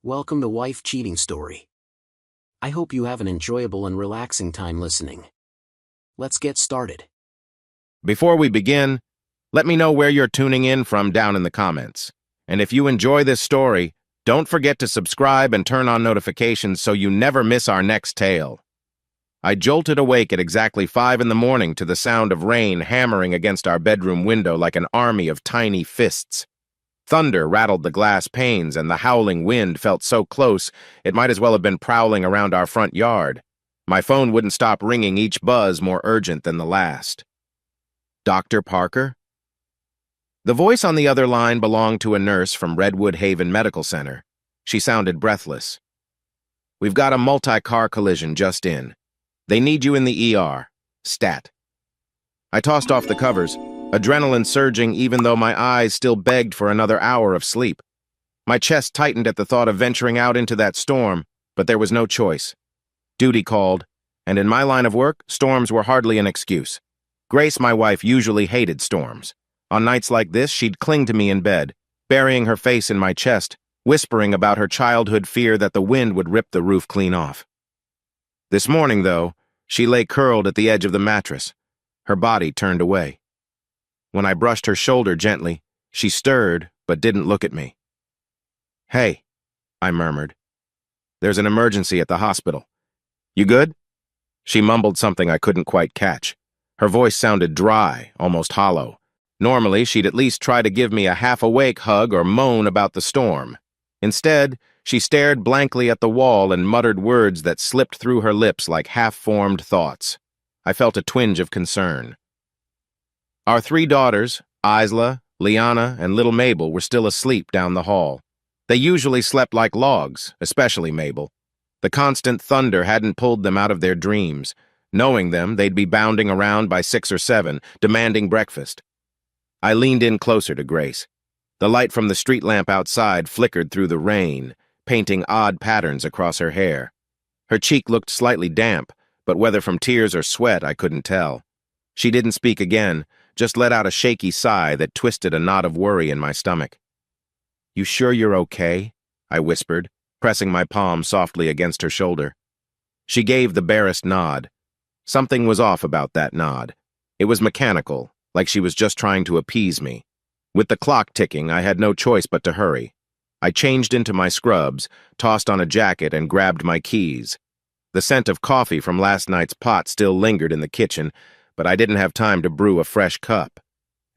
Welcome to Wife Cheating Story. I hope you have an enjoyable and relaxing time listening. Let's get started. Before we begin, let me know where you're tuning in from down in the comments. And if you enjoy this story, don't forget to subscribe and turn on notifications so you never miss our next tale. I jolted awake at exactly 5 in the morning to the sound of rain hammering against our bedroom window like an army of tiny fists. Thunder rattled the glass panes, and the howling wind felt so close it might as well have been prowling around our front yard. My phone wouldn't stop ringing, each buzz more urgent than the last. Dr. Parker? The voice on the other line belonged to a nurse from Redwood Haven Medical Center. She sounded breathless. "We've got a multi-car collision just in. They need you in the ER. Stat." I tossed off the covers, adrenaline surging even though my eyes still begged for another hour of sleep. My chest tightened at the thought of venturing out into that storm, but there was no choice. Duty called, and in my line of work, storms were hardly an excuse. Grace, my wife, usually hated storms. On nights like this, she'd cling to me in bed, burying her face in my chest, whispering about her childhood fear that the wind would rip the roof clean off. This morning, though, she lay curled at the edge of the mattress, her body turned away. When I brushed her shoulder gently, she stirred but didn't look at me. "Hey," I murmured. "There's an emergency at the hospital. You good?" She mumbled something I couldn't quite catch. Her voice sounded dry, almost hollow. Normally, she'd at least try to give me a half-awake hug or moan about the storm. Instead, she stared blankly at the wall and muttered words that slipped through her lips like half-formed thoughts. I felt a twinge of concern. Our 3 daughters, Isla, Liana, and little Mabel, were still asleep down the hall. They usually slept like logs, especially Mabel. The constant thunder hadn't pulled them out of their dreams. Knowing them, they'd be bounding around by 6 or 7, demanding breakfast. I leaned in closer to Grace. The light from the street lamp outside flickered through the rain, painting odd patterns across her hair. Her cheek looked slightly damp, but whether from tears or sweat, I couldn't tell. She didn't speak again, just let out a shaky sigh that twisted a knot of worry in my stomach. "You sure you're okay?" I whispered, pressing my palm softly against her shoulder. She gave the barest nod. Something was off about that nod. It was mechanical, like she was just trying to appease me. With the clock ticking, I had no choice but to hurry. I changed into my scrubs, tossed on a jacket, and grabbed my keys. The scent of coffee from last night's pot still lingered in the kitchen, but I didn't have time to brew a fresh cup.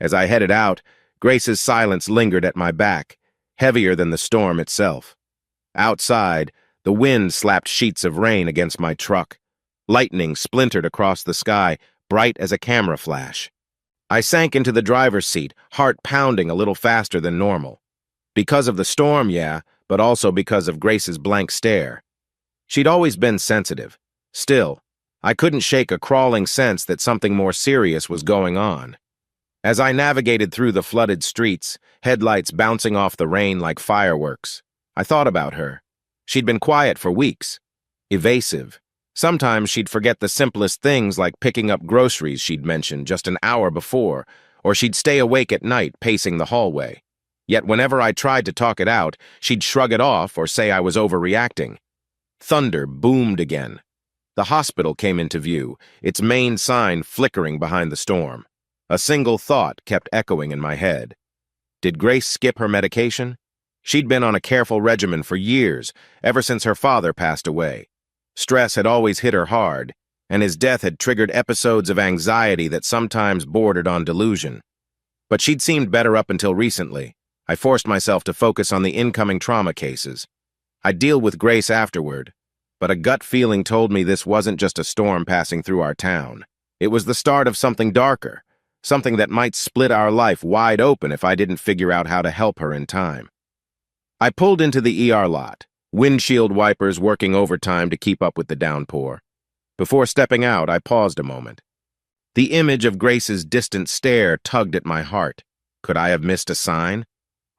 As I headed out, Grace's silence lingered at my back, heavier than the storm itself. Outside, the wind slapped sheets of rain against my truck. Lightning splintered across the sky, bright as a camera flash. I sank into the driver's seat, heart pounding a little faster than normal. Because of the storm, yeah, but also because of Grace's blank stare. She'd always been sensitive. Still, I couldn't shake a crawling sense that something more serious was going on. As I navigated through the flooded streets, headlights bouncing off the rain like fireworks, I thought about her. She'd been quiet for weeks, evasive. Sometimes she'd forget the simplest things like picking up groceries she'd mentioned just an hour before, or she'd stay awake at night pacing the hallway. Yet whenever I tried to talk it out, she'd shrug it off or say I was overreacting. Thunder boomed again. The hospital came into view, its main sign flickering behind the storm. A single thought kept echoing in my head. Did Grace skip her medication? She'd been on a careful regimen for years, ever since her father passed away. Stress had always hit her hard, and his death had triggered episodes of anxiety that sometimes bordered on delusion. But she'd seemed better up until recently. I forced myself to focus on the incoming trauma cases. I'd deal with Grace afterward, but a gut feeling told me this wasn't just a storm passing through our town. It was the start of something darker, something that might split our life wide open if I didn't figure out how to help her in time. I pulled into the ER lot, windshield wipers working overtime to keep up with the downpour. Before stepping out, I paused a moment. The image of Grace's distant stare tugged at my heart. Could I have missed a sign?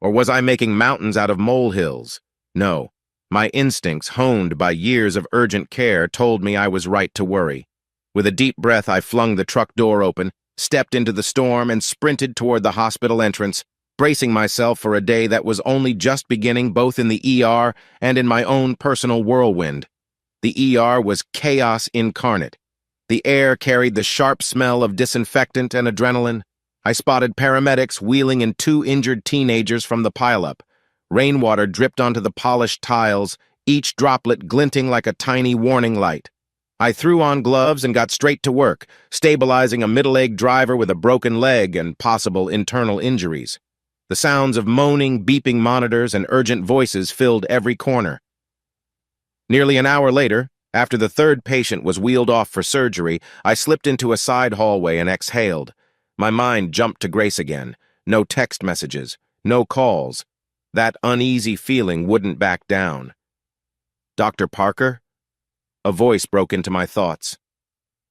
Or was I making mountains out of molehills? No. My instincts, honed by years of urgent care, told me I was right to worry. With a deep breath, I flung the truck door open, stepped into the storm, and sprinted toward the hospital entrance, bracing myself for a day that was only just beginning both in the ER and in my own personal whirlwind. The ER was chaos incarnate. The air carried the sharp smell of disinfectant and adrenaline. I spotted paramedics wheeling in 2 injured teenagers from the pileup. Rainwater dripped onto the polished tiles, each droplet glinting like a tiny warning light. I threw on gloves and got straight to work, stabilizing a middle-aged driver with a broken leg and possible internal injuries. The sounds of moaning, beeping monitors and urgent voices filled every corner. Nearly an hour later, after the 3rd patient was wheeled off for surgery, I slipped into a side hallway and exhaled. My mind jumped to Grace again. No text messages, no calls. That uneasy feeling wouldn't back down. "Dr. Parker?" A voice broke into my thoughts.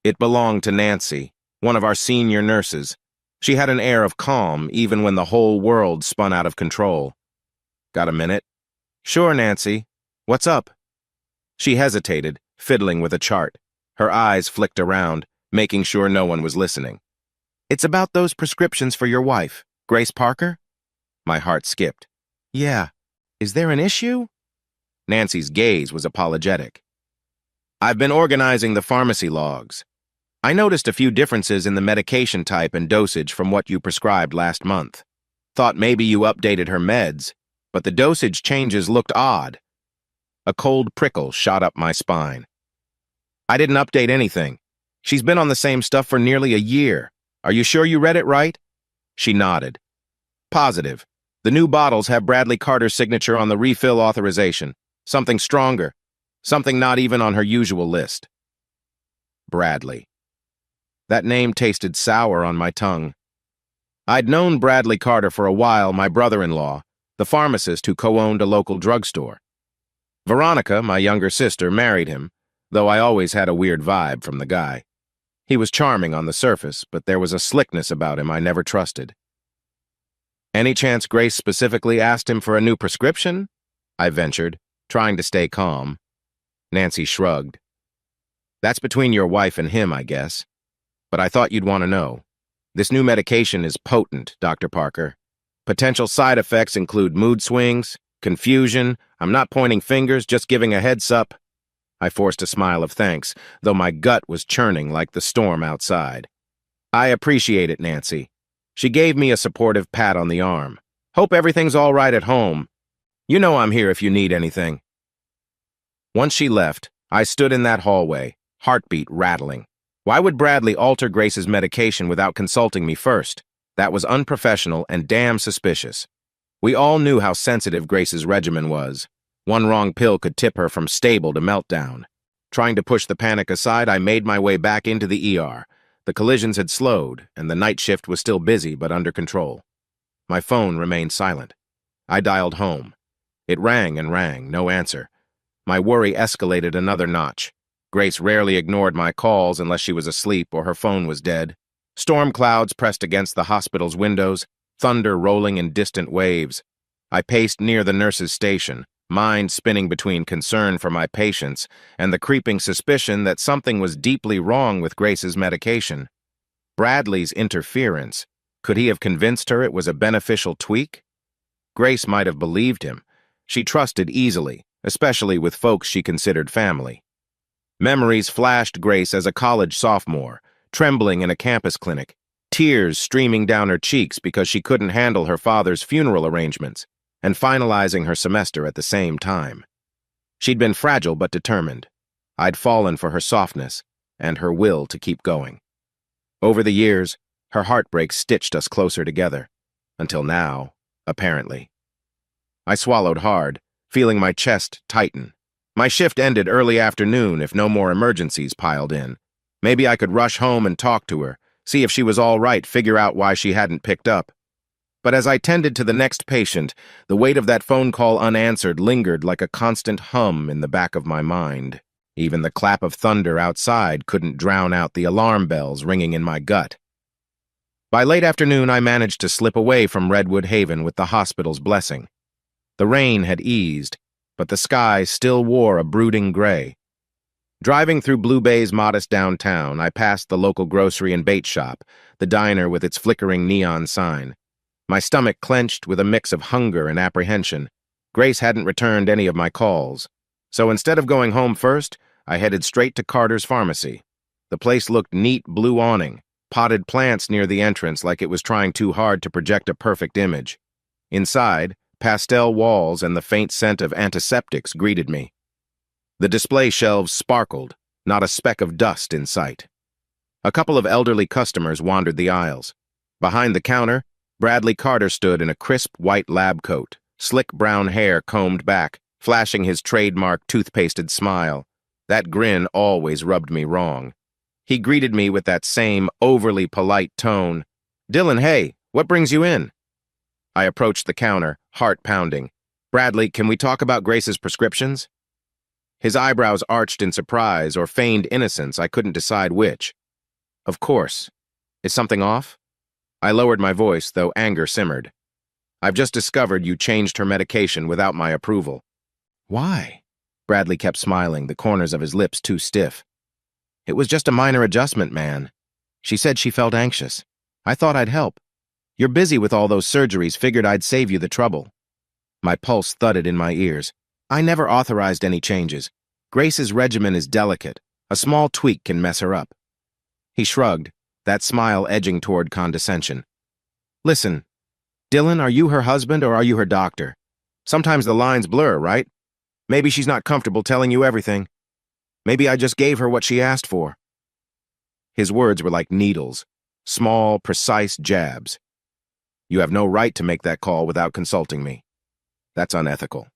It belonged to Nancy, one of our senior nurses. She had an air of calm even when the whole world spun out of control. "Got a minute?" "Sure, Nancy. What's up?" She hesitated, fiddling with a chart. Her eyes flicked around, making sure no one was listening. "It's about those prescriptions for your wife, Grace Parker?" My heart skipped. "Yeah. Is there an issue?" Nancy's gaze was apologetic. "I've been organizing the pharmacy logs. I noticed a few differences in the medication type and dosage from what you prescribed last month. Thought maybe you updated her meds, but the dosage changes looked odd." A cold prickle shot up my spine. "I didn't update anything. She's been on the same stuff for nearly a year. Are you sure you read it right?" She nodded. "Positive. The new bottles have Bradley Carter's signature on the refill authorization. Something stronger. Something not even on her usual list." Bradley. That name tasted sour on my tongue. I'd known Bradley Carter for a while, my brother-in-law, the pharmacist who co-owned a local drugstore. Veronica, my younger sister, married him, though I always had a weird vibe from the guy. He was charming on the surface, but there was a slickness about him I never trusted. "Any chance Grace specifically asked him for a new prescription?" I ventured, trying to stay calm. Nancy shrugged. "That's between your wife and him, I guess. But I thought you'd want to know. This new medication is potent, Dr. Parker. Potential side effects include mood swings, confusion. I'm not pointing fingers, just giving a heads up." I forced a smile of thanks, though my gut was churning like the storm outside. "I appreciate it, Nancy." She gave me a supportive pat on the arm. "Hope everything's all right at home. You know I'm here if you need anything." Once she left, I stood in that hallway, heartbeat rattling. Why would Bradley alter Grace's medication without consulting me first? That was unprofessional and damn suspicious. We all knew how sensitive Grace's regimen was. One wrong pill could tip her from stable to meltdown. Trying to push the panic aside, I made my way back into the ER. The collisions had slowed, and the night shift was still busy but under control. My phone remained silent. I dialed home. It rang and rang, no answer. My worry escalated another notch. Grace rarely ignored my calls unless she was asleep or her phone was dead. Storm clouds pressed against the hospital's windows, thunder rolling in distant waves. I paced near the nurse's station, mind spinning between concern for my patients and the creeping suspicion that something was deeply wrong with Grace's medication. Bradley's interference. Could he have convinced her it was a beneficial tweak? Grace might have believed him. She trusted easily, especially with folks she considered family. Memories flashed Grace as a college sophomore, trembling in a campus clinic, tears streaming down her cheeks because she couldn't handle her father's funeral arrangements, and finalizing her semester at the same time. She'd been fragile but determined. I'd fallen for her softness and her will to keep going. Over the years, her heartbreak stitched us closer together, until now, apparently. I swallowed hard, feeling my chest tighten. My shift ended early afternoon if no more emergencies piled in. Maybe I could rush home and talk to her, see if she was all right, figure out why she hadn't picked up. But as I tended to the next patient, the weight of that phone call unanswered lingered like a constant hum in the back of my mind. Even the clap of thunder outside couldn't drown out the alarm bells ringing in my gut. By late afternoon, I managed to slip away from Redwood Haven with the hospital's blessing. The rain had eased, but the sky still wore a brooding gray. Driving through Blue Bay's modest downtown, I passed the local grocery and bait shop, the diner with its flickering neon sign. My stomach clenched with a mix of hunger and apprehension. Grace hadn't returned any of my calls. So instead of going home first, I headed straight to Carter's pharmacy. The place looked neat blue awning, potted plants near the entrance like it was trying too hard to project a perfect image. Inside, pastel walls and the faint scent of antiseptics greeted me. The display shelves sparkled, not a speck of dust in sight. A couple of elderly customers wandered the aisles. Behind the counter, Bradley Carter stood in a crisp white lab coat, slick brown hair combed back, flashing his trademark toothpasted smile. That grin always rubbed me wrong. He greeted me with that same overly polite tone. "Dylan, hey, what brings you in?" I approached the counter, heart pounding. "Bradley, can we talk about Grace's prescriptions?" His eyebrows arched in surprise or feigned innocence, I couldn't decide which. "Of course. Is something off?" I lowered my voice, though anger simmered. "I've just discovered you changed her medication without my approval." "Why?" Bradley kept smiling, the corners of his lips too stiff. "It was just a minor adjustment, man. She said she felt anxious. I thought I'd help. You're busy with all those surgeries, figured I'd save you the trouble." My pulse thudded in my ears. I never authorized any changes. Grace's regimen is delicate. A small tweak can mess her up. He shrugged, that smile edging toward condescension. "Listen, Dylan, are you her husband or are you her doctor? Sometimes the lines blur, right? Maybe she's not comfortable telling you everything. Maybe I just gave her what she asked for." His words were like needles, small, precise jabs. "You have no right to make that call without consulting me. That's unethical."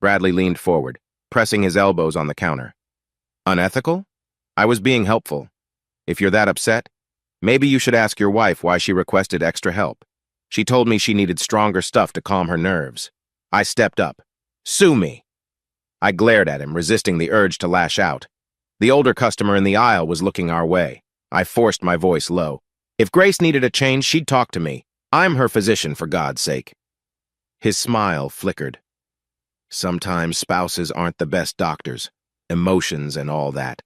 Bradley leaned forward, pressing his elbows on the counter. "Unethical? I was being helpful. If you're that upset, maybe you should ask your wife why she requested extra help. She told me she needed stronger stuff to calm her nerves." I stepped up. "Sue me." I glared at him, resisting the urge to lash out. The older customer in the aisle was looking our way. I forced my voice low. "If Grace needed a change, she'd talk to me. I'm her physician, for God's sake." His smile flickered. "Sometimes spouses aren't the best doctors. Emotions and all that."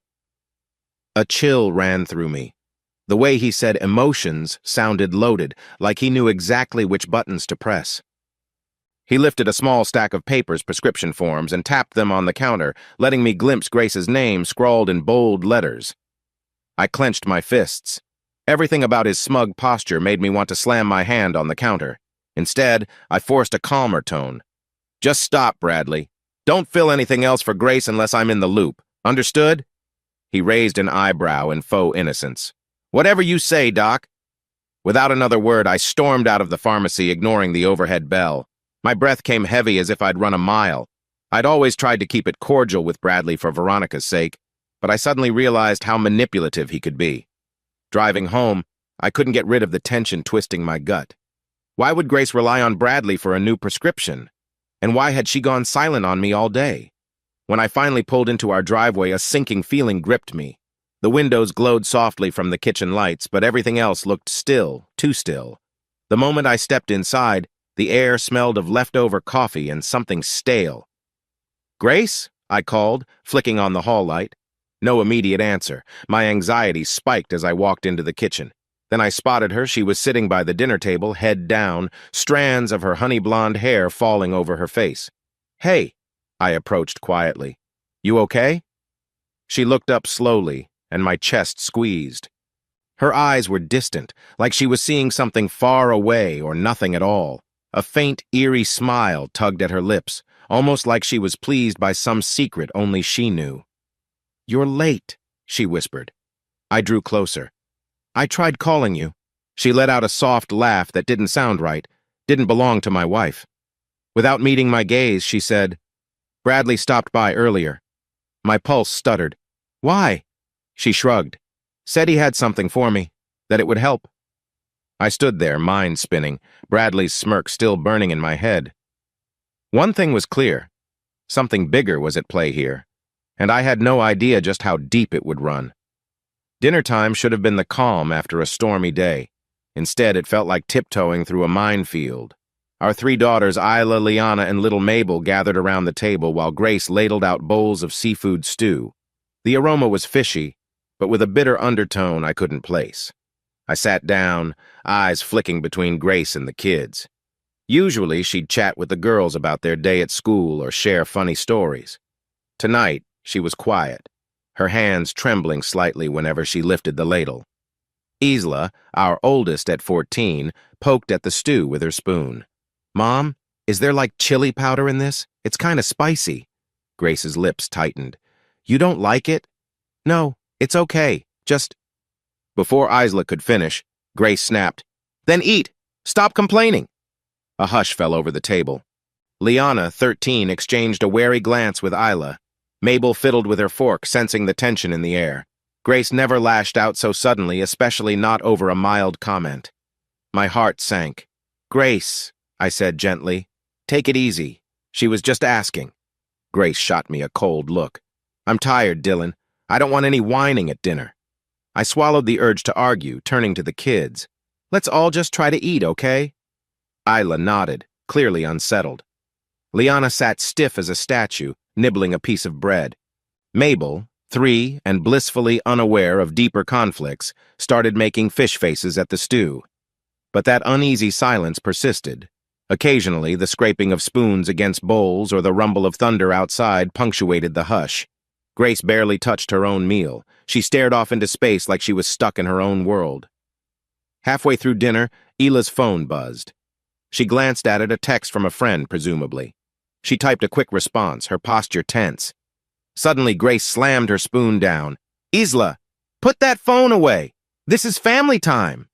A chill ran through me. The way he said emotions sounded loaded, like he knew exactly which buttons to press. He lifted a small stack of papers, prescription forms, and tapped them on the counter, letting me glimpse Grace's name scrawled in bold letters. I clenched my fists. Everything about his smug posture made me want to slam my hand on the counter. Instead, I forced a calmer tone. "Just stop, Bradley. Don't fill anything else for Grace unless I'm in the loop. Understood?" He raised an eyebrow in faux innocence. "Whatever you say, Doc." Without another word, I stormed out of the pharmacy, ignoring the overhead bell. My breath came heavy as if I'd run a mile. I'd always tried to keep it cordial with Bradley for Veronica's sake, but I suddenly realized how manipulative he could be. Driving home, I couldn't get rid of the tension twisting my gut. Why would Grace rely on Bradley for a new prescription? And why had she gone silent on me all day? When I finally pulled into our driveway, a sinking feeling gripped me. The windows glowed softly from the kitchen lights, but everything else looked still, too still. The moment I stepped inside, the air smelled of leftover coffee and something stale. "Grace?" I called, flicking on the hall light. No immediate answer. My anxiety spiked as I walked into the kitchen. Then I spotted her. She was sitting by the dinner table, head down, strands of her honey blonde hair falling over her face. "Hey," I approached quietly. "You okay?" She looked up slowly, and my chest squeezed. Her eyes were distant, like she was seeing something far away or nothing at all. A faint, eerie smile tugged at her lips, almost like she was pleased by some secret only she knew. "You're late," she whispered. I drew closer. "I tried calling you." She let out a soft laugh that didn't sound right, didn't belong to my wife. Without meeting my gaze, she said, "Bradley stopped by earlier." My pulse stuttered. "Why?" She shrugged. "Said he had something for me, that it would help." I stood there, mind spinning, Bradley's smirk still burning in my head. One thing was clear. Something bigger was at play here, and I had no idea just how deep it would run. Dinner time should have been the calm after a stormy day. Instead, it felt like tiptoeing through a minefield. Our three daughters, Isla, Liana, and little Mabel, gathered around the table while Grace ladled out bowls of seafood stew. The aroma was fishy, but with a bitter undertone I couldn't place. I sat down, eyes flicking between Grace and the kids. Usually, she'd chat with the girls about their day at school or share funny stories. Tonight, she was quiet, her hands trembling slightly whenever she lifted the ladle. Isla, our oldest at 14, poked at the stew with her spoon. "Mom, is there like chili powder in this? It's kind of spicy." Grace's lips tightened. "You don't like it?" "No, it's okay. Just—" Before Isla could finish, Grace snapped, "Then eat! Stop complaining!" A hush fell over the table. Liana, 13, exchanged a wary glance with Isla. Mabel fiddled with her fork, sensing the tension in the air. Grace never lashed out so suddenly, especially not over a mild comment. My heart sank. "Grace," I said gently, "take it easy. She was just asking." Grace shot me a cold look. "I'm tired, Dylan. I don't want any whining at dinner." I swallowed the urge to argue, turning to the kids. "Let's all just try to eat, okay?" Isla nodded, clearly unsettled. Liana sat stiff as a statue, nibbling a piece of bread. Mabel, 3 and blissfully unaware of deeper conflicts, started making fish faces at the stew. But that uneasy silence persisted. Occasionally, the scraping of spoons against bowls or the rumble of thunder outside punctuated the hush. Grace barely touched her own meal. She stared off into space like she was stuck in her own world. Halfway through dinner, Ila's phone buzzed. She glanced at it, a text from a friend, presumably. She typed a quick response, her posture tense. Suddenly, Grace slammed her spoon down. "Isla, put that phone away! This is family time!"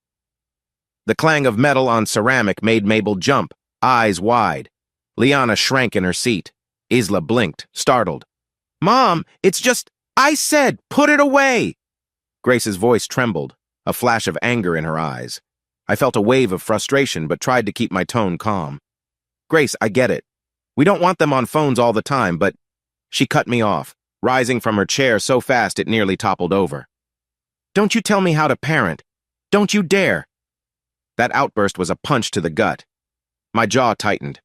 The clang of metal on ceramic made Mabel jump, eyes wide. Liana shrank in her seat. Isla blinked, startled. "Mom, it's just— I said, put it away!" Grace's voice trembled, a flash of anger in her eyes. I felt a wave of frustration, but tried to keep my tone calm. "Grace, I get it. We don't want them on phones all the time, but—" She cut me off, rising from her chair so fast it nearly toppled over. "Don't you tell me how to parent. Don't you dare!" That outburst was a punch to the gut. My jaw tightened.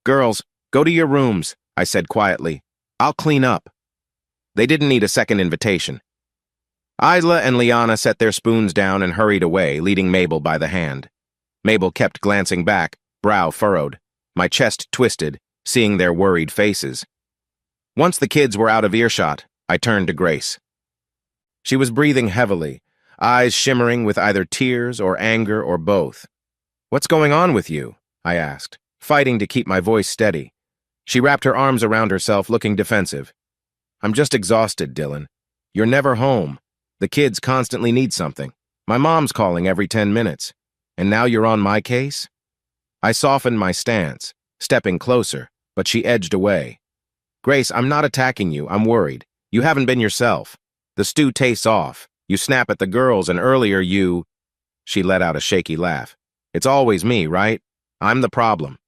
"Girls, go to your rooms," I said quietly. "I'll clean up." They didn't need a second invitation. Isla and Liana set their spoons down and hurried away, leading Mabel by the hand. Mabel kept glancing back, brow furrowed. My chest twisted, seeing their worried faces. Once the kids were out of earshot, I turned to Grace. She was breathing heavily, eyes shimmering with either tears or anger or both. "What's going on with you?" I asked, fighting to keep my voice steady. She wrapped her arms around herself, looking defensive. "I'm just exhausted, Dylan. You're never home. The kids constantly need something. My mom's calling every 10 minutes. And now you're on my case?" I softened my stance, stepping closer, but she edged away. "Grace, I'm not attacking you. I'm worried. You haven't been yourself. The stew tastes off. You snap at the girls, and earlier you—" She let out a shaky laugh. "It's always me, right? I'm the problem.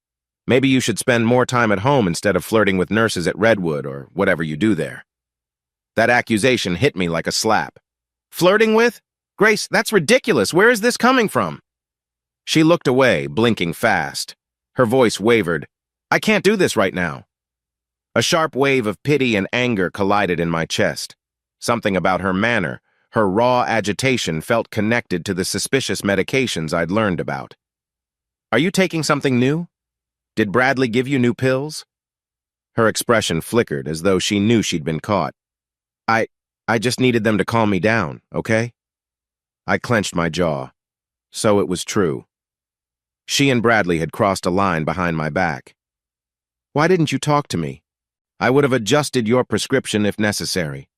Maybe you should spend more time at home instead of flirting with nurses at Redwood or whatever you do there." That accusation hit me like a slap. "Flirting with? Grace, that's ridiculous. Where is this coming from?" She looked away, blinking fast. Her voice wavered. "I can't do this right now." A sharp wave of pity and anger collided in my chest. Something about her manner, her raw agitation, felt connected to the suspicious medications I'd learned about. "Are you taking something new? Did Bradley give you new pills?" Her expression flickered, as though she knew she'd been caught. I just needed them to calm me down, okay?" I clenched my jaw. So it was true. She and Bradley had crossed a line behind my back. "Why didn't you talk to me? I would have adjusted your prescription if necessary."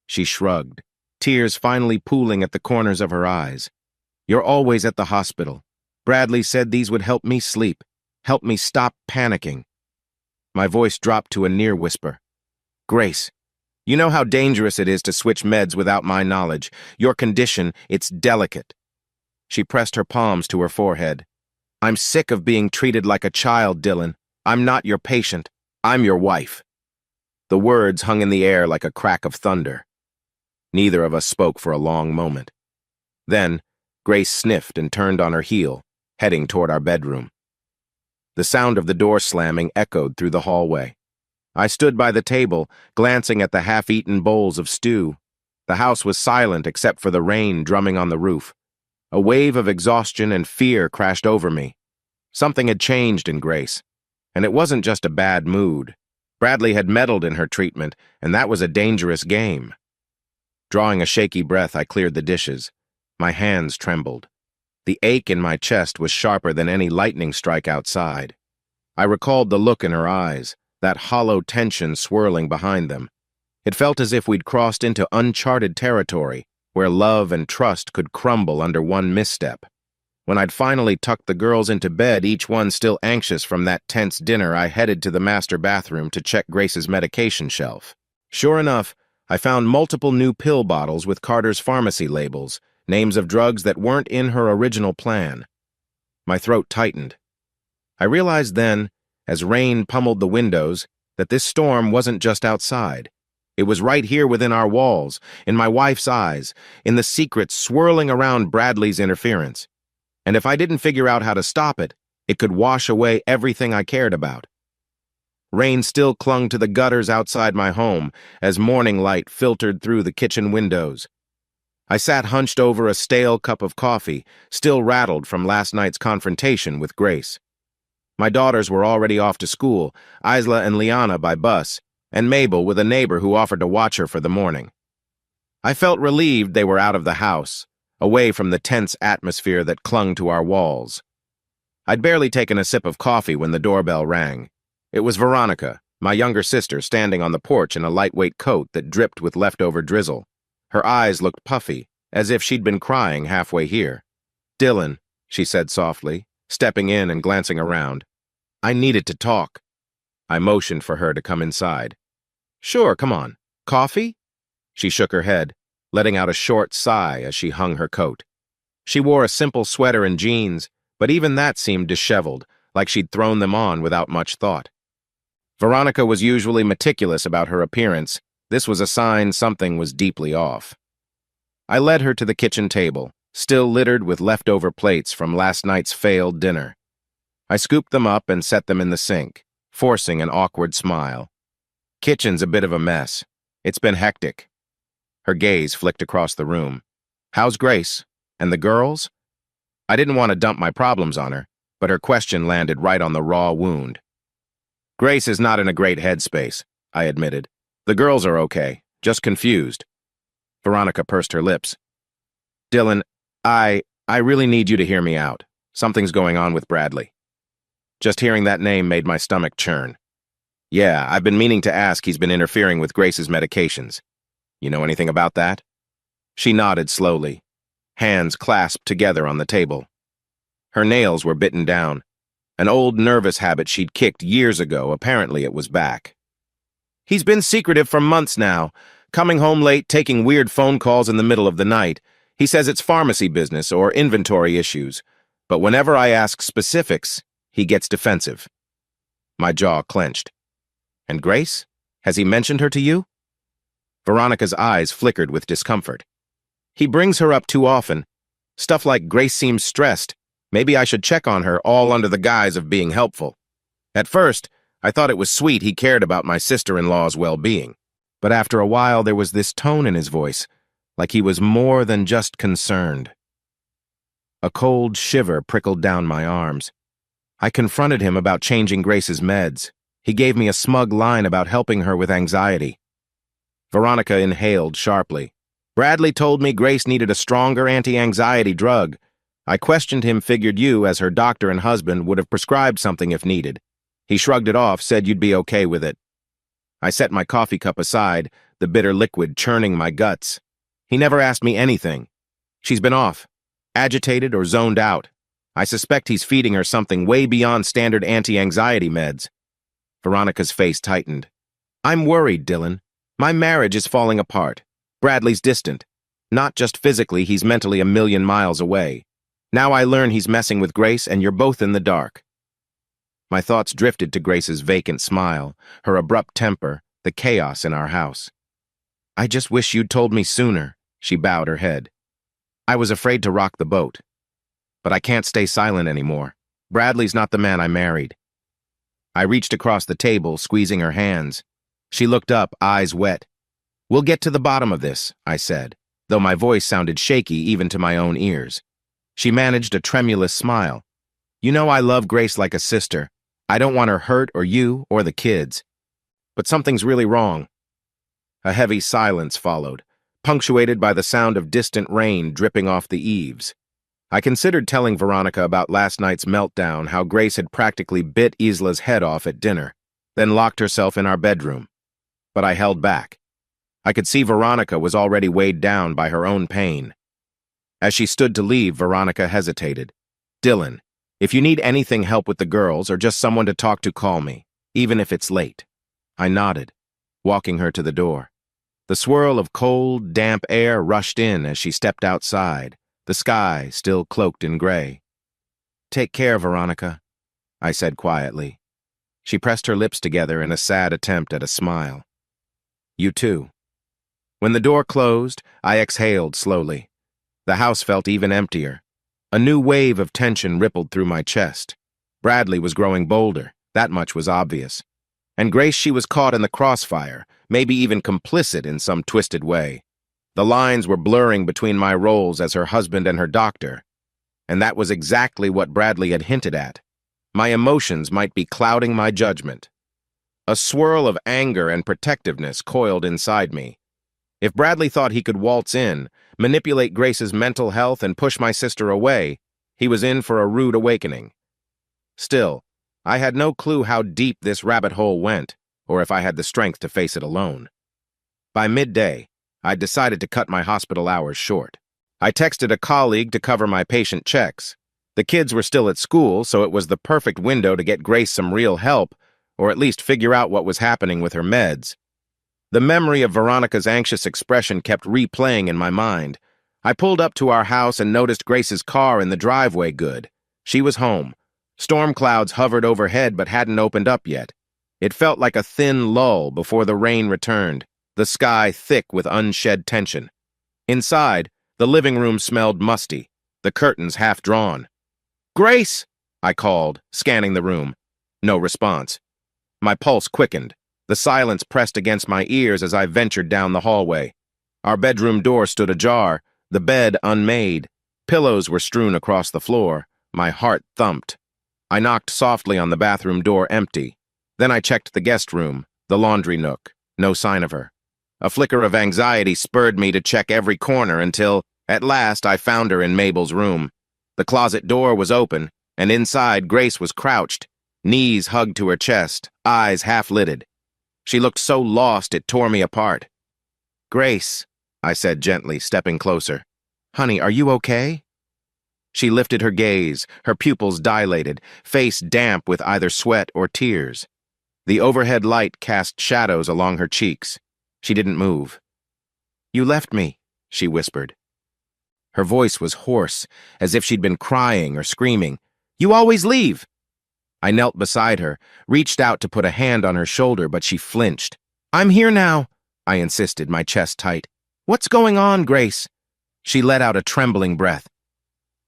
She shrugged, tears finally pooling at the corners of her eyes. "You're always at the hospital. Bradley said these would help me sleep, help me stop panicking." My voice dropped to a near whisper. "Grace, you know how dangerous it is to switch meds without my knowledge. Your condition, it's delicate." She pressed her palms to her forehead. "I'm sick of being treated like a child, Dylan. I'm not your patient. I'm your wife." The words hung in the air like a crack of thunder. Neither of us spoke for a long moment. Then, Grace sniffed and turned on her heel, heading toward our bedroom. The sound of the door slamming echoed through the hallway. I stood by the table, glancing at the half-eaten bowls of stew. The house was silent except for the rain drumming on the roof. A wave of exhaustion and fear crashed over me. Something had changed in Grace, and it wasn't just a bad mood. Bradley had meddled in her treatment, and that was a dangerous game. Drawing a shaky breath, I cleared the dishes. My hands trembled. The ache in my chest was sharper than any lightning strike outside. I recalled the look in her eyes, that hollow tension swirling behind them. It felt as if we'd crossed into uncharted territory, where love and trust could crumble under one misstep. When I'd finally tucked the girls into bed, each one still anxious from that tense dinner, I headed to the master bathroom to check Grace's medication shelf. Sure enough, I found multiple new pill bottles with Carter's pharmacy labels, names of drugs that weren't in her original plan. My throat tightened. I realized then, as rain pummeled the windows, that this storm wasn't just outside. It was right here within our walls, in my wife's eyes, in the secrets swirling around Bradley's interference. And if I didn't figure out how to stop it, it could wash away everything I cared about. Rain still clung to the gutters outside my home as morning light filtered through the kitchen windows. I sat hunched over a stale cup of coffee, still rattled from last night's confrontation with Grace. My daughters were already off to school, Isla and Liana by bus, and Mabel with a neighbor who offered to watch her for the morning. I felt relieved they were out of the house, away from the tense atmosphere that clung to our walls. I'd barely taken a sip of coffee when the doorbell rang. It was Veronica, my younger sister, standing on the porch in a lightweight coat that dripped with leftover drizzle. Her eyes looked puffy, as if she'd been crying halfway here. "Dylan," she said softly, stepping in and glancing around. "I needed to talk." I motioned for her to come inside. "Sure, come on. Coffee?" She shook her head, letting out a short sigh as she hung her coat. She wore a simple sweater and jeans, but even that seemed disheveled, like she'd thrown them on without much thought. Veronica was usually meticulous about her appearance. This was a sign something was deeply off. I led her to the kitchen table, still littered with leftover plates from last night's failed dinner. I scooped them up and set them in the sink, forcing an awkward smile. "Kitchen's a bit of a mess. It's been hectic." Her gaze flicked across the room. "How's Grace? And the girls?" I didn't want to dump my problems on her, but her question landed right on the raw wound. "Grace is not in a great headspace," I admitted. "The girls are okay, just confused." Veronica pursed her lips. "Dylan, I really need you to hear me out. Something's going on with Bradley." Just hearing that name made my stomach churn. "Yeah, I've been meaning to ask. He's been interfering with Grace's medications. You know anything about that?" She nodded slowly, hands clasped together on the table. Her nails were bitten down. An old nervous habit she'd kicked years ago. Apparently it was back. "He's been secretive for months now, coming home late, taking weird phone calls in the middle of the night. He says it's pharmacy business or inventory issues, but whenever I ask specifics, he gets defensive." My jaw clenched. "And Grace? Has he mentioned her to you?" Veronica's eyes flickered with discomfort. "He brings her up too often. Stuff like Grace seems stressed. Maybe I should check on her, all under the guise of being helpful. At first, I thought it was sweet he cared about my sister-in-law's well-being. But after a while, there was this tone in his voice, like he was more than just concerned." A cold shiver prickled down my arms. I confronted him about changing Grace's meds. He gave me a smug line about helping her with anxiety. Veronica inhaled sharply. "Bradley told me Grace needed a stronger anti-anxiety drug. I questioned him, figured you, as her doctor and husband, would have prescribed something if needed. He shrugged it off, said you'd be okay with it." I set my coffee cup aside, the bitter liquid churning my guts. He never asked me anything. She's been off, agitated or zoned out. I suspect he's feeding her something way beyond standard anti-anxiety meds. Veronica's face tightened. "I'm worried, Dylan. My marriage is falling apart. Bradley's distant. Not just physically, he's mentally a million miles away. Now I learn he's messing with Grace, and you're both in the dark." My thoughts drifted to Grace's vacant smile, her abrupt temper, the chaos in our house. "I just wish you'd told me sooner," she bowed her head. "I was afraid to rock the boat. But I can't stay silent anymore. Bradley's not the man I married." I reached across the table, squeezing her hands. She looked up, eyes wet. "We'll get to the bottom of this," I said, though my voice sounded shaky even to my own ears. She managed a tremulous smile. "You know I love Grace like a sister. I don't want her hurt or you or the kids. But something's really wrong." A heavy silence followed, punctuated by the sound of distant rain dripping off the eaves. I considered telling Veronica about last night's meltdown, how Grace had practically bit Isla's head off at dinner, then locked herself in our bedroom. But I held back. I could see Veronica was already weighed down by her own pain. As she stood to leave, Veronica hesitated. "Dylan, if you need anything help with the girls or just someone to talk to, call me, even if it's late." I nodded, walking her to the door. The swirl of cold, damp air rushed in as she stepped outside, the sky still cloaked in gray. "Take care, Veronica," I said quietly. She pressed her lips together in a sad attempt at a smile. "You too." When the door closed, I exhaled slowly. The house felt even emptier. A new wave of tension rippled through my chest. Bradley was growing bolder, that much was obvious. And Grace, she was caught in the crossfire, maybe even complicit in some twisted way. The lines were blurring between my roles as her husband and her doctor. And that was exactly what Bradley had hinted at. My emotions might be clouding my judgment. A swirl of anger and protectiveness coiled inside me. If Bradley thought he could waltz in, manipulate Grace's mental health, and push my sister away, he was in for a rude awakening. Still, I had no clue how deep this rabbit hole went, or if I had the strength to face it alone. By midday, I'd decided to cut my hospital hours short. I texted a colleague to cover my patient checks. The kids were still at school, so it was the perfect window to get Grace some real help, or at least figure out what was happening with her meds. The memory of Veronica's anxious expression kept replaying in my mind. I pulled up to our house and noticed Grace's car in the driveway. Good. She was home. Storm clouds hovered overhead but hadn't opened up yet. It felt like a thin lull before the rain returned, the sky thick with unshed tension. Inside, the living room smelled musty, the curtains half drawn. "Grace!" I called, scanning the room. No response. My pulse quickened. The silence pressed against my ears as I ventured down the hallway. Our bedroom door stood ajar, the bed unmade. Pillows were strewn across the floor. My heart thumped. I knocked softly on the bathroom door, empty. Then I checked the guest room, the laundry nook. No sign of her. A flicker of anxiety spurred me to check every corner until, at last, I found her in Mabel's room. The closet door was open, and inside Grace was crouched, knees hugged to her chest, eyes half-lidded. She looked so lost it tore me apart. "Grace," I said gently, stepping closer. "Honey, are you okay?" She lifted her gaze, her pupils dilated, face damp with either sweat or tears. The overhead light cast shadows along her cheeks. She didn't move. "You left me," she whispered. Her voice was hoarse, as if she'd been crying or screaming. "You always leave!" I knelt beside her, reached out to put a hand on her shoulder, but she flinched. "I'm here now," I insisted, my chest tight. "What's going on, Grace?" She let out a trembling breath.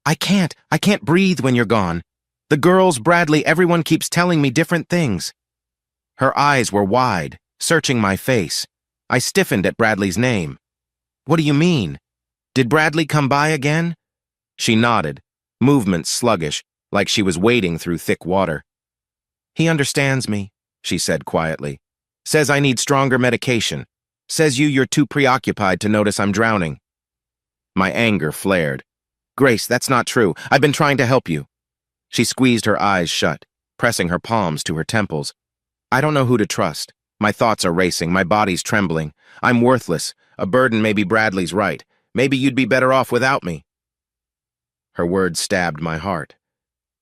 I can't breathe when you're gone. The girls, Bradley, everyone keeps telling me different things." Her eyes were wide, searching my face. I stiffened at Bradley's name. "What do you mean? Did Bradley come by again?" She nodded, movements sluggish, like she was wading through thick water. "He understands me," she said quietly. "Says I need stronger medication. Says you're too preoccupied to notice I'm drowning." My anger flared. "Grace, that's not true. I've been trying to help you." She squeezed her eyes shut, pressing her palms to her temples. "I don't know who to trust. My thoughts are racing, my body's trembling. I'm worthless. A burden. Maybe Bradley's right. Maybe you'd be better off without me." Her words stabbed my heart.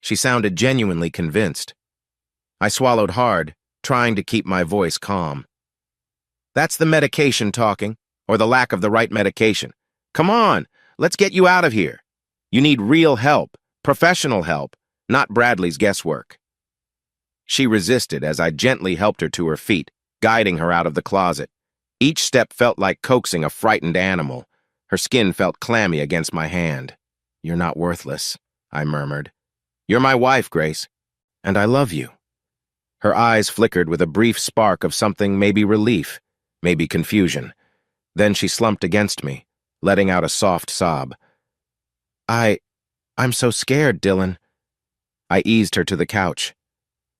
She sounded genuinely convinced. I swallowed hard, trying to keep my voice calm. "That's the medication talking, or the lack of the right medication. Come on, let's get you out of here. You need real help, professional help, not Bradley's guesswork." She resisted as I gently helped her to her feet, guiding her out of the closet. Each step felt like coaxing a frightened animal. Her skin felt clammy against my hand. "You're not worthless," I murmured. "You're my wife, Grace, and I love you." Her eyes flickered with a brief spark of something, maybe relief, maybe confusion. Then she slumped against me, letting out a soft sob. I'm so scared, Dylan. I eased her to the couch.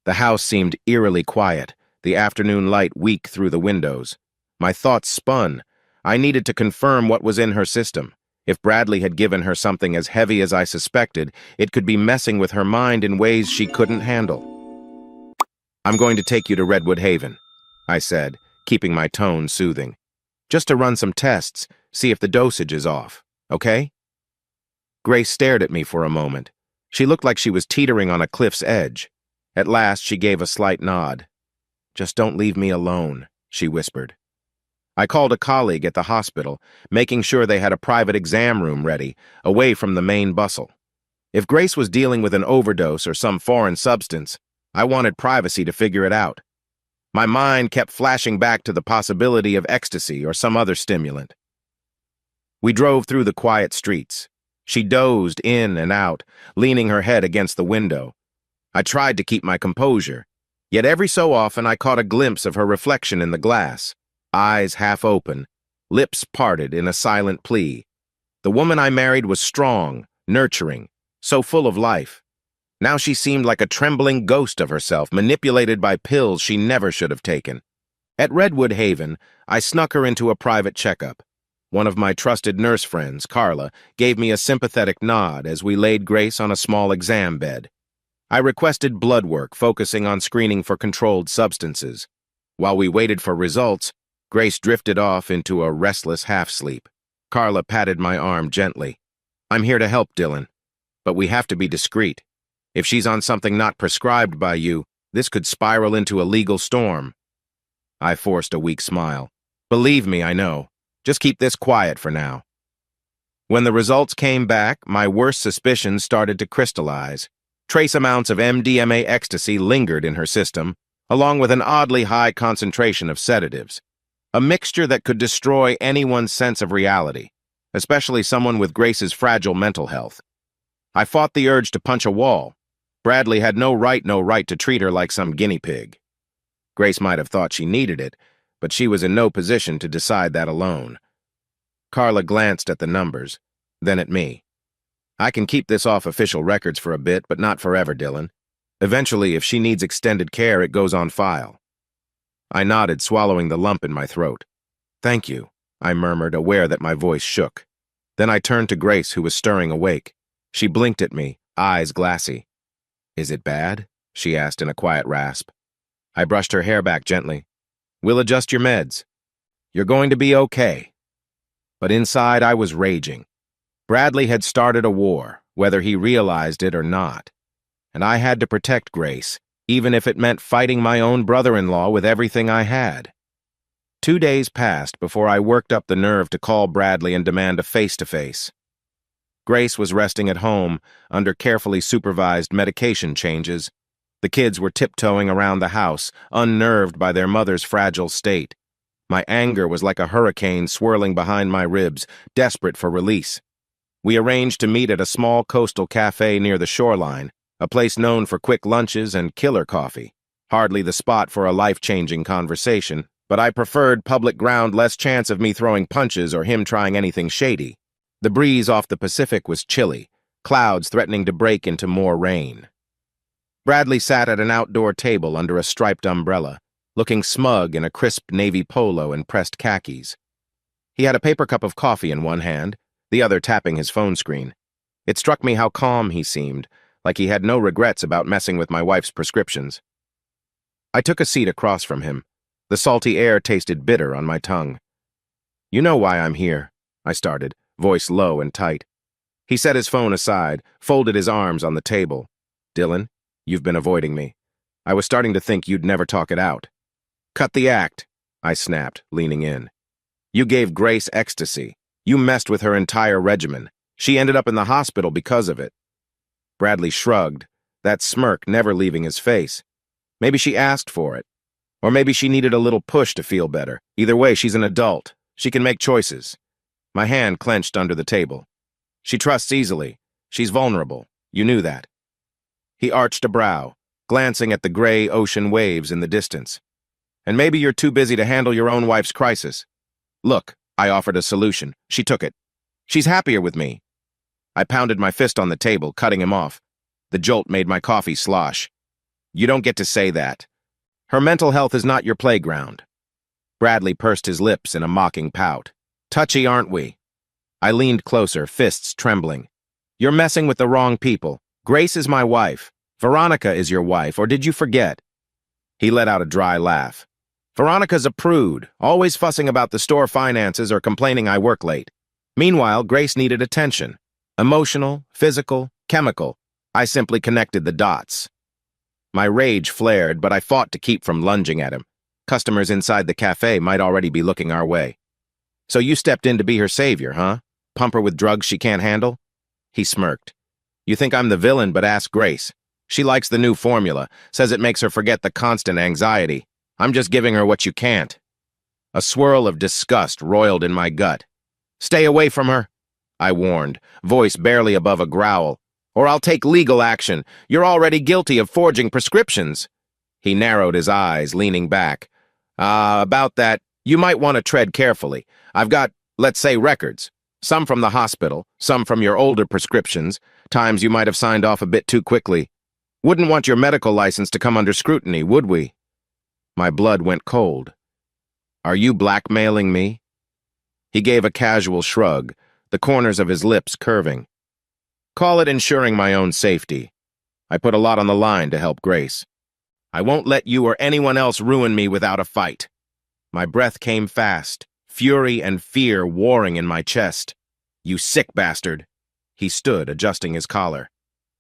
The house seemed eerily quiet, the afternoon light weak through the windows. My thoughts spun. I needed to confirm what was in her system. If Bradley had given her something as heavy as I suspected, it could be messing with her mind in ways she couldn't handle. I'm going to take you to Redwood Haven, I said, keeping my tone soothing. Just to run some tests, see if the dosage is off, okay? Grace stared at me for a moment. She looked like she was teetering on a cliff's edge. At last, she gave a slight nod. Just don't leave me alone, she whispered. I called a colleague at the hospital, making sure they had a private exam room ready, away from the main bustle. If Grace was dealing with an overdose or some foreign substance, I wanted privacy to figure it out. My mind kept flashing back to the possibility of ecstasy or some other stimulant. We drove through the quiet streets. She dozed in and out, leaning her head against the window. I tried to keep my composure, yet every so often I caught a glimpse of her reflection in the glass, eyes half open, lips parted in a silent plea. The woman I married was strong, nurturing, so full of life. Now she seemed like a trembling ghost of herself, manipulated by pills she never should have taken. At Redwood Haven, I snuck her into a private checkup. One of my trusted nurse friends, Carla, gave me a sympathetic nod as we laid Grace on a small exam bed. I requested blood work focusing on screening for controlled substances. While we waited for results, Grace drifted off into a restless half-sleep. Carla patted my arm gently. I'm here to help, Dylan, but we have to be discreet. If she's on something not prescribed by you, this could spiral into a legal storm. I forced a weak smile. Believe me, I know. Just keep this quiet for now. When the results came back, my worst suspicions started to crystallize. Trace amounts of MDMA ecstasy lingered in her system, along with an oddly high concentration of sedatives. A mixture that could destroy anyone's sense of reality, especially someone with Grace's fragile mental health. I fought the urge to punch a wall. Bradley had no right to treat her like some guinea pig. Grace might have thought she needed it, but she was in no position to decide that alone. Carla glanced at the numbers, then at me. I can keep this off official records for a bit, but not forever, Dylan. Eventually, if she needs extended care, it goes on file. I nodded, swallowing the lump in my throat. Thank you, I murmured, aware that my voice shook. Then I turned to Grace, who was stirring awake. She blinked at me, eyes glassy. Is it bad? She asked in a quiet rasp. I brushed her hair back gently. We'll adjust your meds. You're going to be okay. But inside I was raging. Bradley had started a war, whether he realized it or not. And I had to protect Grace, even if it meant fighting my own brother-in-law with everything I had. 2 days passed before I worked up the nerve to call Bradley and demand a face-to-face. Grace was resting at home, under carefully supervised medication changes. The kids were tiptoeing around the house, unnerved by their mother's fragile state. My anger was like a hurricane swirling behind my ribs, desperate for release. We arranged to meet at a small coastal cafe near the shoreline, a place known for quick lunches and killer coffee. Hardly the spot for a life-changing conversation, but I preferred public ground, less chance of me throwing punches or him trying anything shady. The breeze off the Pacific was chilly, clouds threatening to break into more rain. Bradley sat at an outdoor table under a striped umbrella, looking smug in a crisp navy polo and pressed khakis. He had a paper cup of coffee in one hand, the other tapping his phone screen. It struck me how calm he seemed, like he had no regrets about messing with my wife's prescriptions. I took a seat across from him. The salty air tasted bitter on my tongue. You know why I'm here, I started, voice low and tight. He set his phone aside, folded his arms on the table. Dylan, you've been avoiding me. I was starting to think you'd never talk it out. Cut the act, I snapped, leaning in. You gave Grace ecstasy. You messed with her entire regimen. She ended up in the hospital because of it. Bradley shrugged, that smirk never leaving his face. Maybe she asked for it. Or maybe she needed a little push to feel better. Either way, she's an adult. She can make choices. My hand clenched under the table. She trusts easily. She's vulnerable. You knew that. He arched a brow, glancing at the gray ocean waves in the distance. And maybe you're too busy to handle your own wife's crisis. Look, I offered a solution. She took it. She's happier with me. I pounded my fist on the table, cutting him off. The jolt made my coffee slosh. You don't get to say that. Her mental health is not your playground. Bradley pursed his lips in a mocking pout. Touchy, aren't we? I leaned closer, fists trembling. You're messing with the wrong people. Grace is my wife. Veronica is your wife, or did you forget? He let out a dry laugh. Veronica's a prude, always fussing about the store finances or complaining I work late. Meanwhile, Grace needed attention. Emotional, physical, chemical. I simply connected the dots. My rage flared, but I fought to keep from lunging at him. Customers inside the cafe might already be looking our way. So you stepped in to be her savior, huh? Pump her with drugs she can't handle? He smirked. You think I'm the villain, but ask Grace. She likes the new formula, says it makes her forget the constant anxiety. I'm just giving her what you can't. A swirl of disgust roiled in my gut. Stay away from her, I warned, voice barely above a growl. Or I'll take legal action. You're already guilty of forging prescriptions. He narrowed his eyes, leaning back. About that, you might want to tread carefully. I've got, let's say, records. Some from the hospital, some from your older prescriptions, times you might have signed off a bit too quickly. Wouldn't want your medical license to come under scrutiny, would we? My blood went cold. Are you blackmailing me? He gave a casual shrug, the corners of his lips curving. Call it ensuring my own safety. I put a lot on the line to help Grace. I won't let you or anyone else ruin me without a fight. My breath came fast, fury and fear warring in my chest. You sick bastard. He stood, adjusting his collar.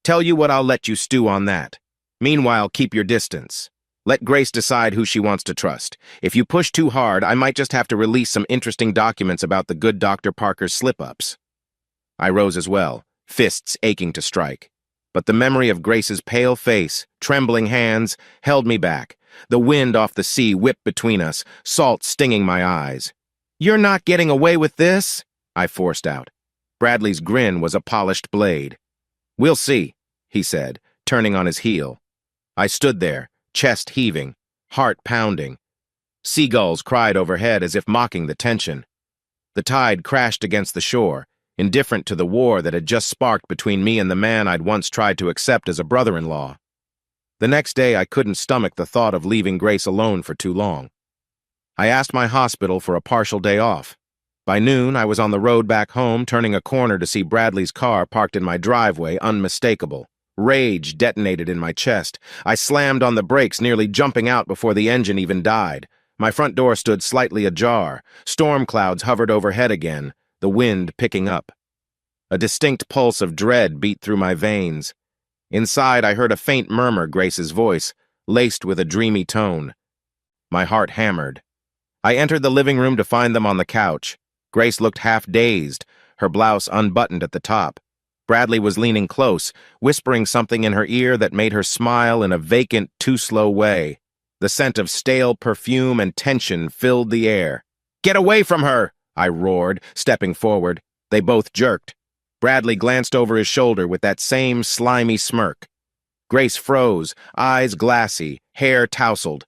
Tell you what, I'll let you stew on that. Meanwhile, keep your distance. Let Grace decide who she wants to trust. If you push too hard, I might just have to release some interesting documents about the good Dr. Parker's slip-ups. I rose as well, fists aching to strike. But the memory of Grace's pale face, trembling hands, held me back. The wind off the sea whipped between us, salt stinging my eyes. You're not getting away with this? I forced out. Bradley's grin was a polished blade. We'll see, he said, turning on his heel. I stood there, chest heaving, heart pounding. Seagulls cried overhead as if mocking the tension. The tide crashed against the shore, indifferent to the war that had just sparked between me and the man I'd once tried to accept as a brother-in-law. The next day, I couldn't stomach the thought of leaving Grace alone for too long. I asked my hospital for a partial day off. By noon, I was on the road back home, turning a corner to see Bradley's car parked in my driveway, unmistakable. Rage detonated in my chest. I slammed on the brakes, nearly jumping out before the engine even died. My front door stood slightly ajar. Storm clouds hovered overhead again, the wind picking up. A distinct pulse of dread beat through my veins. Inside, I heard a faint murmur, Grace's voice, laced with a dreamy tone. My heart hammered. I entered the living room to find them on the couch. Grace looked half-dazed, her blouse unbuttoned at the top. Bradley was leaning close, whispering something in her ear that made her smile in a vacant, too-slow way. The scent of stale perfume and tension filled the air. "Get away from her!" I roared, stepping forward. They both jerked. Bradley glanced over his shoulder with that same slimy smirk. Grace froze, eyes glassy, hair tousled.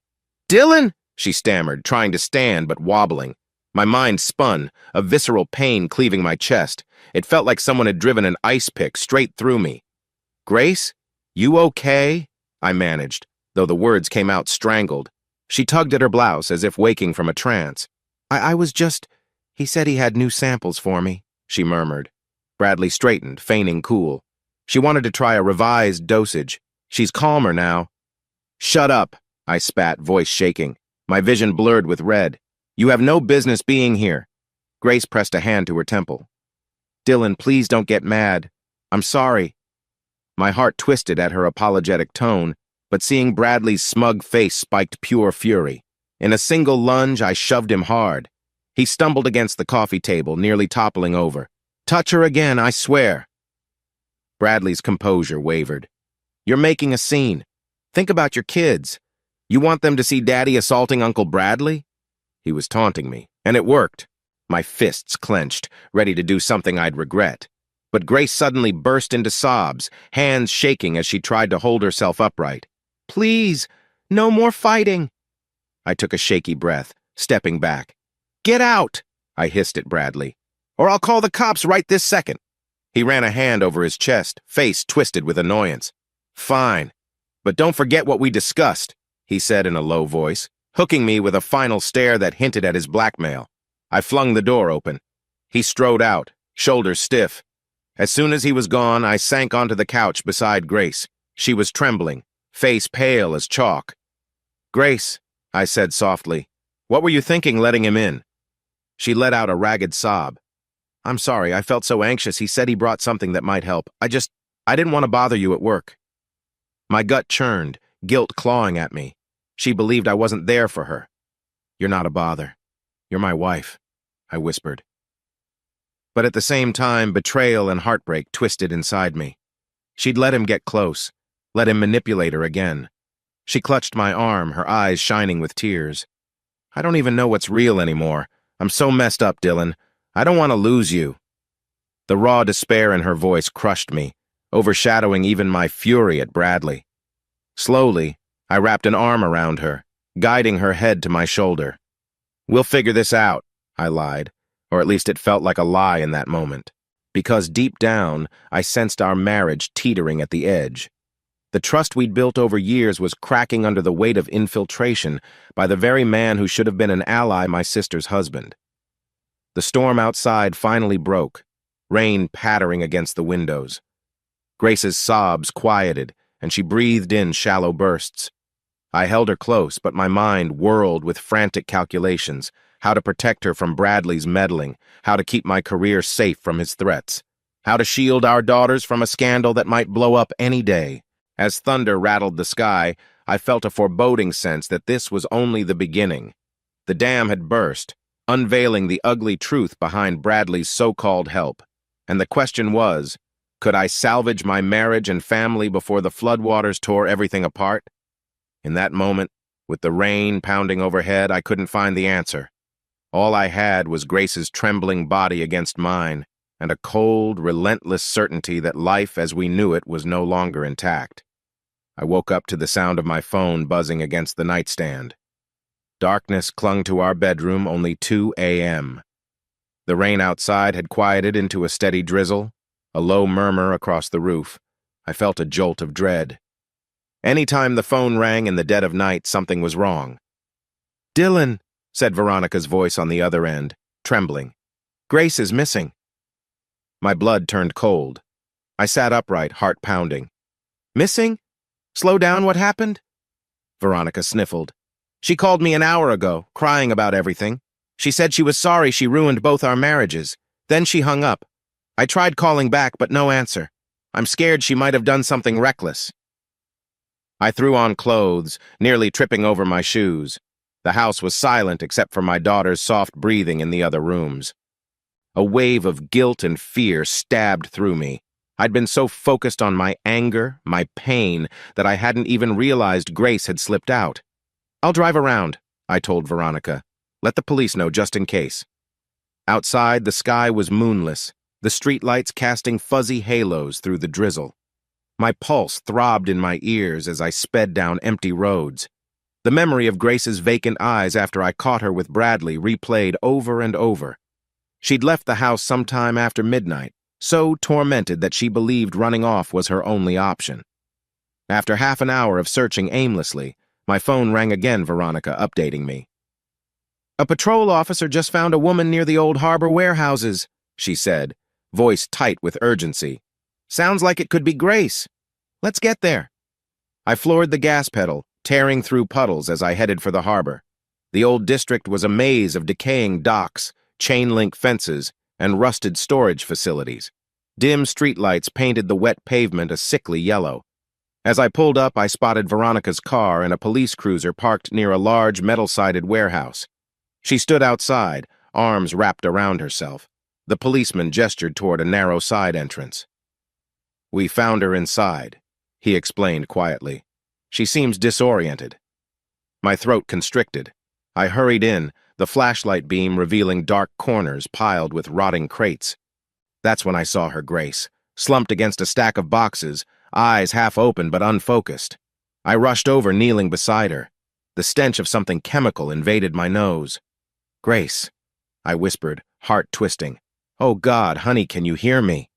"Dylan!" she stammered, trying to stand but wobbling. My mind spun, a visceral pain cleaving my chest. It felt like someone had driven an ice pick straight through me. "Grace? You okay?" I managed, though the words came out strangled. She tugged at her blouse as if waking from a trance. I was just... He said he had new samples for me," she murmured. Bradley straightened, feigning cool. She wanted to try a revised dosage. She's calmer now. "Shut up," I spat, voice shaking. My vision blurred with red. "You have no business being here." Grace pressed a hand to her temple. "Dylan, please don't get mad. I'm sorry." My heart twisted at her apologetic tone, but seeing Bradley's smug face spiked pure fury. In a single lunge, I shoved him hard. He stumbled against the coffee table, nearly toppling over. "Touch her again, I swear." Bradley's composure wavered. "You're making a scene. Think about your kids. You want them to see Daddy assaulting Uncle Bradley?" He was taunting me, and it worked. My fists clenched, ready to do something I'd regret. But Grace suddenly burst into sobs, hands shaking as she tried to hold herself upright. "Please, no more fighting." I took a shaky breath, stepping back. "Get out!" I hissed at Bradley. "Or I'll call the cops right this second." He ran a hand over his chest, face twisted with annoyance. "Fine, but don't forget what we discussed," he said in a low voice, hooking me with a final stare that hinted at his blackmail. I flung the door open. He strode out, shoulders stiff. As soon as he was gone, I sank onto the couch beside Grace. She was trembling, face pale as chalk. "Grace," I said softly, "what were you thinking letting him in?" She let out a ragged sob. "I'm sorry, I felt so anxious. He said he brought something that might help. I didn't want to bother you at work." My gut churned, guilt clawing at me. She believed I wasn't there for her. "You're not a bother. You're my wife," I whispered. But at the same time, betrayal and heartbreak twisted inside me. She'd let him get close, let him manipulate her again. She clutched my arm, her eyes shining with tears. "I don't even know what's real anymore. I'm so messed up, Dylan. I don't want to lose you." The raw despair in her voice crushed me, overshadowing even my fury at Bradley. Slowly, I wrapped an arm around her, guiding her head to my shoulder. "We'll figure this out," I lied, or at least it felt like a lie in that moment, because deep down, I sensed our marriage teetering at the edge. The trust we'd built over years was cracking under the weight of infiltration by the very man who should have been an ally, my sister's husband. The storm outside finally broke, rain pattering against the windows. Grace's sobs quieted, and she breathed in shallow bursts. I held her close, but my mind whirled with frantic calculations, how to protect her from Bradley's meddling, how to keep my career safe from his threats, how to shield our daughters from a scandal that might blow up any day. As thunder rattled the sky, I felt a foreboding sense that this was only the beginning. The dam had burst, unveiling the ugly truth behind Bradley's so-called help. And the question was, could I salvage my marriage and family before the floodwaters tore everything apart? In that moment, with the rain pounding overhead, I couldn't find the answer. All I had was Grace's trembling body against mine, and a cold, relentless certainty that life as we knew it was no longer intact. I woke up to the sound of my phone buzzing against the nightstand. Darkness clung to our bedroom, only 2 a.m. The rain outside had quieted into a steady drizzle, a low murmur across the roof. I felt a jolt of dread. Any time the phone rang in the dead of night, something was wrong. "Dylan," said Veronica's voice on the other end, trembling. "Grace is missing." My blood turned cold. I sat upright, heart pounding. "Missing? Slow down, what happened?" Veronica sniffled. "She called me an hour ago, crying about everything. She said she was sorry she ruined both our marriages. Then she hung up. I tried calling back, but no answer. I'm scared she might have done something reckless." I threw on clothes, nearly tripping over my shoes. The house was silent except for my daughter's soft breathing in the other rooms. A wave of guilt and fear stabbed through me. I'd been so focused on my anger, my pain, that I hadn't even realized Grace had slipped out. "I'll drive around," I told Veronica. "Let the police know just in case." Outside, the sky was moonless, the streetlights casting fuzzy halos through the drizzle. My pulse throbbed in my ears as I sped down empty roads. The memory of Grace's vacant eyes after I caught her with Bradley replayed over and over. She'd left the house sometime after midnight, so tormented that she believed running off was her only option. After half an hour of searching aimlessly, my phone rang again, Veronica updating me. "A patrol officer just found a woman near the old harbor warehouses," she said, voice tight with urgency. "Sounds like it could be Grace. Let's get there." I floored the gas pedal, tearing through puddles as I headed for the harbor. The old district was a maze of decaying docks, chain-link fences, and rusted storage facilities. Dim streetlights painted the wet pavement a sickly yellow. As I pulled up, I spotted Veronica's car and a police cruiser parked near a large metal-sided warehouse. She stood outside, arms wrapped around herself. The policeman gestured toward a narrow side entrance. "We found her inside," he explained quietly. "She seems disoriented." My throat constricted. I hurried in, the flashlight beam revealing dark corners piled with rotting crates. That's when I saw her, Grace, slumped against a stack of boxes, eyes half open but unfocused. I rushed over, kneeling beside her. The stench of something chemical invaded my nose. "Grace," I whispered, heart twisting. "Oh God, honey, can you hear me?"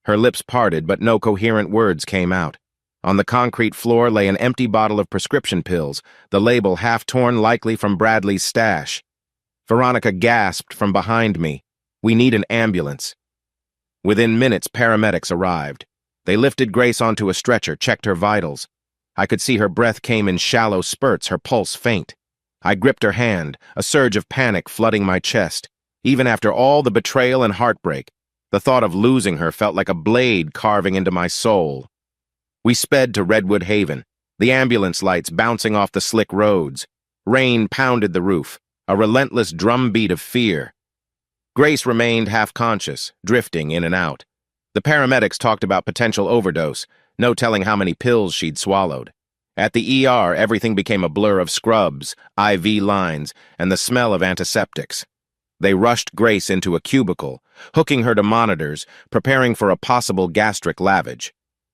Her lips parted, but no coherent words came out. On the concrete floor lay an empty bottle of prescription pills, the label half torn likely from Bradley's stash. Veronica gasped from behind me. "We need an ambulance." Within minutes, paramedics arrived. They lifted Grace onto a stretcher, checked her vitals. I could see her breath came in shallow spurts, her pulse faint. I gripped her hand, a surge of panic flooding my chest. Even after all the betrayal and heartbreak, the thought of losing her felt like a blade carving into my soul. We sped to Redwood Haven, the ambulance lights bouncing off the slick roads. Rain pounded the roof, a relentless drumbeat of fear. Grace remained half-conscious, drifting in and out. The paramedics talked about potential overdose, no telling how many pills she'd swallowed. At the ER, everything became a blur of scrubs, IV lines, and the smell of antiseptics. They rushed Grace into a cubicle, hooking her to monitors, preparing for a possible gastric lavage.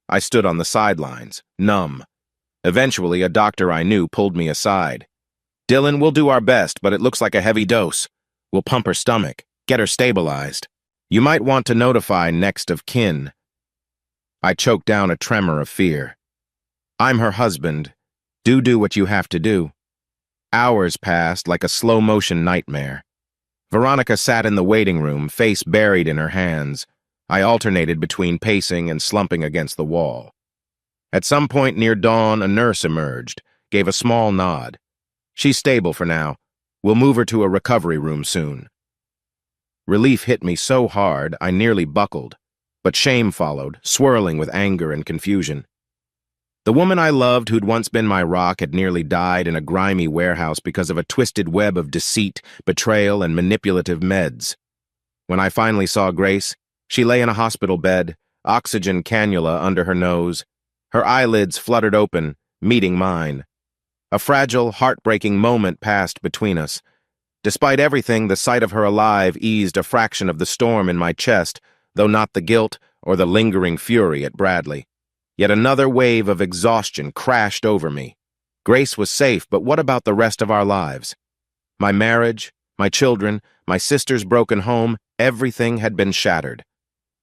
I stood on the sidelines, numb. Eventually, a doctor I knew pulled me aside. "Dylan, we'll do our best, but it looks like a heavy dose. We'll pump her stomach, get her stabilized. You might want to notify next of kin." I choked down a tremor of fear. "I'm her husband. Do what you have to do." Hours passed like a slow-motion nightmare. Veronica sat in the waiting room, face buried in her hands. I alternated between pacing and slumping against the wall. At some point near dawn, a nurse emerged, gave a small nod. "She's stable for now. We'll move her to a recovery room soon." Relief hit me so hard I nearly buckled, but shame followed, swirling with anger and confusion. The woman I loved, who'd once been my rock, had nearly died in a grimy warehouse because of a twisted web of deceit, betrayal, and manipulative meds. When I finally saw Grace, she lay in a hospital bed, oxygen cannula under her nose. Her eyelids fluttered open, meeting mine. A fragile, heartbreaking moment passed between us. Despite everything, the sight of her alive eased a fraction of the storm in my chest, though not the guilt or the lingering fury at Bradley. Yet another wave of exhaustion crashed over me. Grace was safe, but what about the rest of our lives? My marriage, my children, my sister's broken home, everything had been shattered.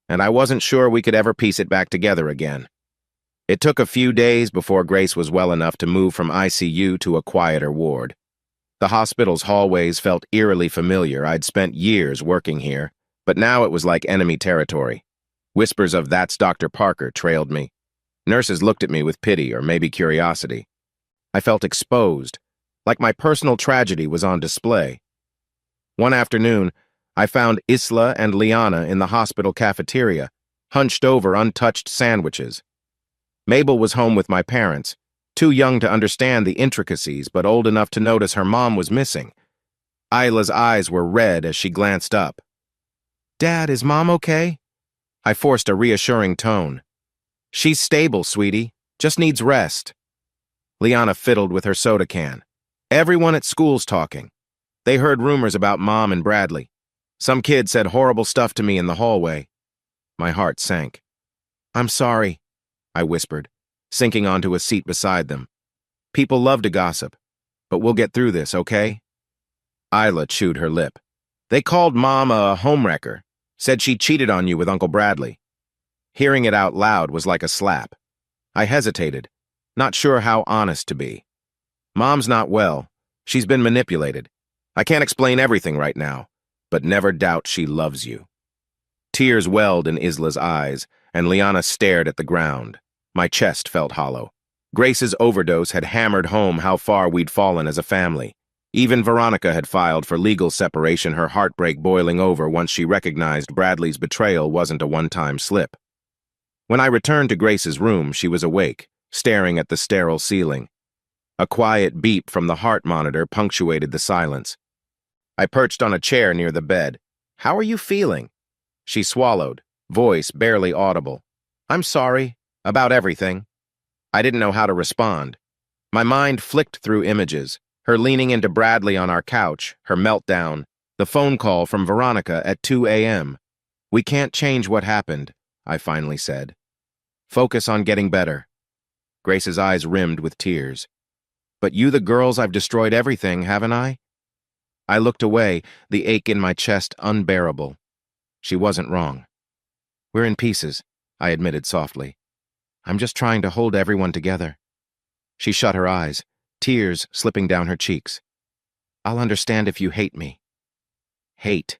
And I wasn't sure we could ever piece it back together again. It took a few days before Grace was well enough to move from ICU to a quieter ward. The hospital's hallways felt eerily familiar. I'd spent years working here, but now it was like enemy territory. Whispers of "That's Dr. Parker" trailed me. Nurses looked at me with pity or maybe curiosity. I felt exposed, like my personal tragedy was on display. One afternoon, I found Isla and Liana in the hospital cafeteria, hunched over untouched sandwiches. Mabel was home with my parents, too young to understand the intricacies but old enough to notice her mom was missing. Isla's eyes were red as she glanced up. "Dad, is Mom okay?" I forced a reassuring tone. "She's stable, sweetie. Just needs rest." Liana fiddled with her soda can. "Everyone at school's talking. They heard rumors about Mom and Bradley. Some kid said horrible stuff to me in the hallway." My heart sank. "I'm sorry," I whispered, sinking onto a seat beside them. "People love to gossip, but we'll get through this, okay?" Isla chewed her lip. "They called Mom a homewrecker, said she cheated on you with Uncle Bradley." Hearing it out loud was like a slap. I hesitated, not sure how honest to be. "Mom's not well. She's been manipulated. I can't explain everything right now, but never doubt she loves you." Tears welled in Isla's eyes, and Liana stared at the ground. My chest felt hollow. Grace's overdose had hammered home how far we'd fallen as a family. Even Veronica had filed for legal separation, her heartbreak boiling over once she recognized Bradley's betrayal wasn't a one-time slip. When I returned to Grace's room, she was awake, staring at the sterile ceiling. A quiet beep from the heart monitor punctuated the silence. I perched on a chair near the bed. "How are you feeling?" She swallowed, voice barely audible. "I'm sorry. About everything." I didn't know how to respond. My mind flicked through images, her leaning into Bradley on our couch, her meltdown, the phone call from Veronica at 2 a.m. "We can't change what happened," I finally said. "Focus on getting better." Grace's eyes rimmed with tears. "But you the girls, I've destroyed everything, haven't I?" I looked away, the ache in my chest unbearable. She wasn't wrong. "We're in pieces. I admitted softly. I'm just trying to hold everyone together. She shut her eyes, tears slipping down her cheeks. I'll understand if you hate me. Hate.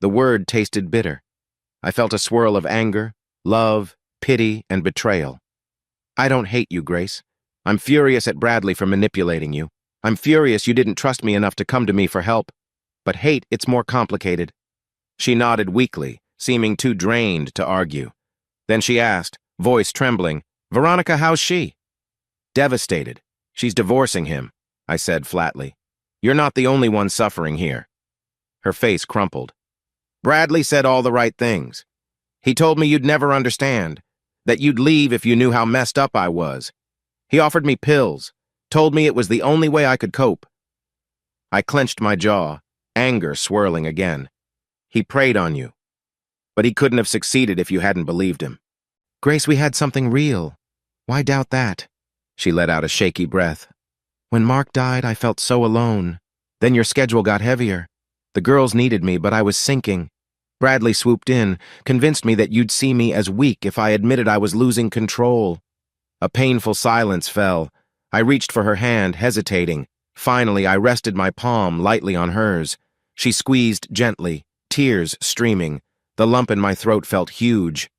The word tasted bitter. I felt a swirl of anger, love, pity, and betrayal. I don't hate you, Grace. I'm furious at Bradley for manipulating you. I'm furious you didn't trust me enough to come to me for help. But hate, it's more complicated. She nodded weakly, seeming too drained to argue. Then she asked, voice trembling, Veronica, how's she? Devastated. She's divorcing him, I said flatly. You're not the only one suffering here. Her face crumpled. Bradley said all the right things. He told me you'd never understand, that you'd leave if you knew how messed up I was. He offered me pills, told me it was the only way I could cope. I clenched my jaw, anger swirling again. He preyed on you. But he couldn't have succeeded if you hadn't believed him. Grace, we had something real. Why doubt that? She let out a shaky breath. When Mark died, I felt so alone. Then your schedule got heavier. The girls needed me, but I was sinking. Bradley swooped in, convinced me that you'd see me as weak if I admitted I was losing control. A painful silence fell. I reached for her hand, hesitating. Finally, I rested my palm lightly on hers. She squeezed gently, tears streaming. The lump in my throat felt huge.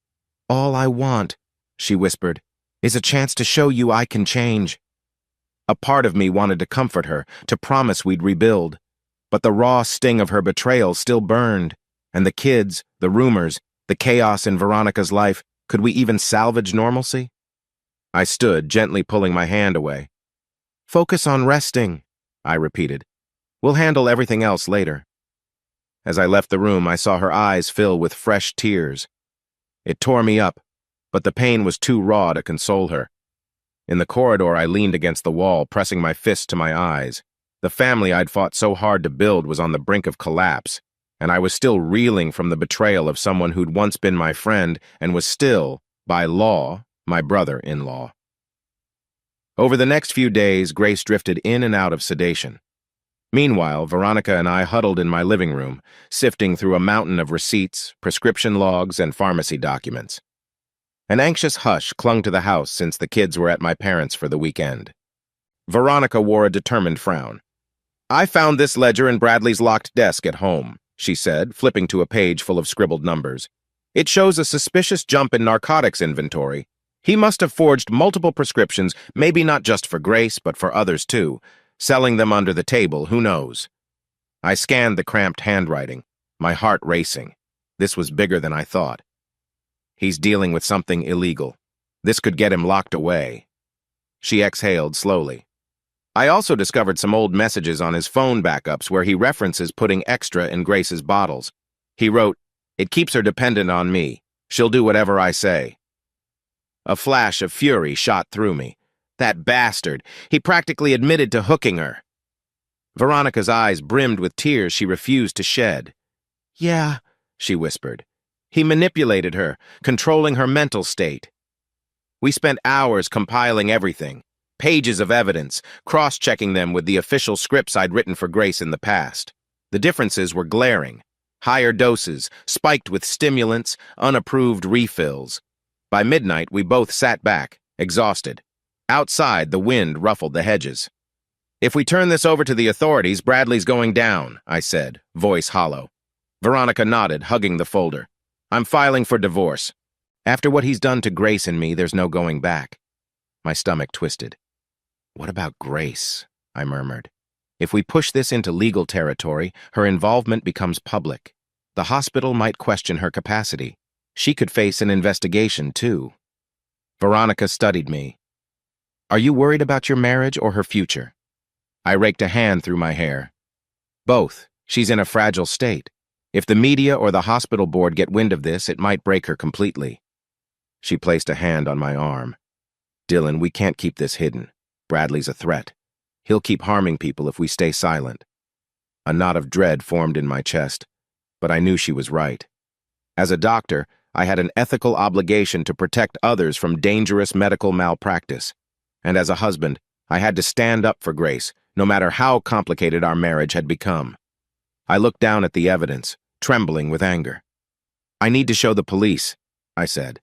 All I want, she whispered, is a chance to show you I can change. A part of me wanted to comfort her, to promise we'd rebuild. But the raw sting of her betrayal still burned. And the kids, the rumors, the chaos in Veronica's life, could we even salvage normalcy? I stood, gently pulling my hand away. Focus on resting, I repeated. We'll handle everything else later. As I left the room, I saw her eyes fill with fresh tears. It tore me up, but the pain was too raw to console her. In the corridor, I leaned against the wall, pressing my fist to my eyes. The family I'd fought so hard to build was on the brink of collapse, and I was still reeling from the betrayal of someone who'd once been my friend and was still, by law, my brother-in-law. Over the next few days, Grace drifted in and out of sedation. Meanwhile, Veronica and I huddled in my living room, sifting through a mountain of receipts, prescription logs, and pharmacy documents. An anxious hush clung to the house since the kids were at my parents' for the weekend. Veronica wore a determined frown. I found this ledger in Bradley's locked desk at home, she said, flipping to a page full of scribbled numbers. It shows a suspicious jump in narcotics inventory. He must have forged multiple prescriptions, maybe not just for Grace, but for others too, selling them under the table, who knows. I scanned the cramped handwriting, my heart racing. This was bigger than I thought. He's dealing with something illegal. This could get him locked away. She exhaled slowly. I also discovered some old messages on his phone backups where he references putting extra in Grace's bottles. He wrote, "It keeps her dependent on me. She'll do whatever I say." A flash of fury shot through me. That bastard! He practically admitted to hooking her. Veronica's eyes brimmed with tears she refused to shed. Yeah, she whispered. He manipulated her, controlling her mental state. We spent hours compiling everything, pages of evidence, cross-checking them with the official scripts I'd written for Grace in the past. The differences were glaring. Higher doses, spiked with stimulants, unapproved refills. By midnight, we both sat back, exhausted. Outside, the wind ruffled the hedges. If we turn this over to the authorities, Bradley's going down, I said, voice hollow. Veronica nodded, hugging the folder. I'm filing for divorce. After what he's done to Grace and me, there's no going back. My stomach twisted. What about Grace? I murmured. If we push this into legal territory, her involvement becomes public. The hospital might question her capacity. She could face an investigation, too. Veronica studied me. Are you worried about your marriage or her future? I raked a hand through my hair. Both. She's in a fragile state. If the media or the hospital board get wind of this, it might break her completely. She placed a hand on my arm. Dylan, we can't keep this hidden. Bradley's a threat. He'll keep harming people if we stay silent. A knot of dread formed in my chest, but I knew she was right. As a doctor, I had an ethical obligation to protect others from dangerous medical malpractice. And as a husband, I had to stand up for Grace, no matter how complicated our marriage had become. I looked down at the evidence, trembling with anger. I need to show the police, I said.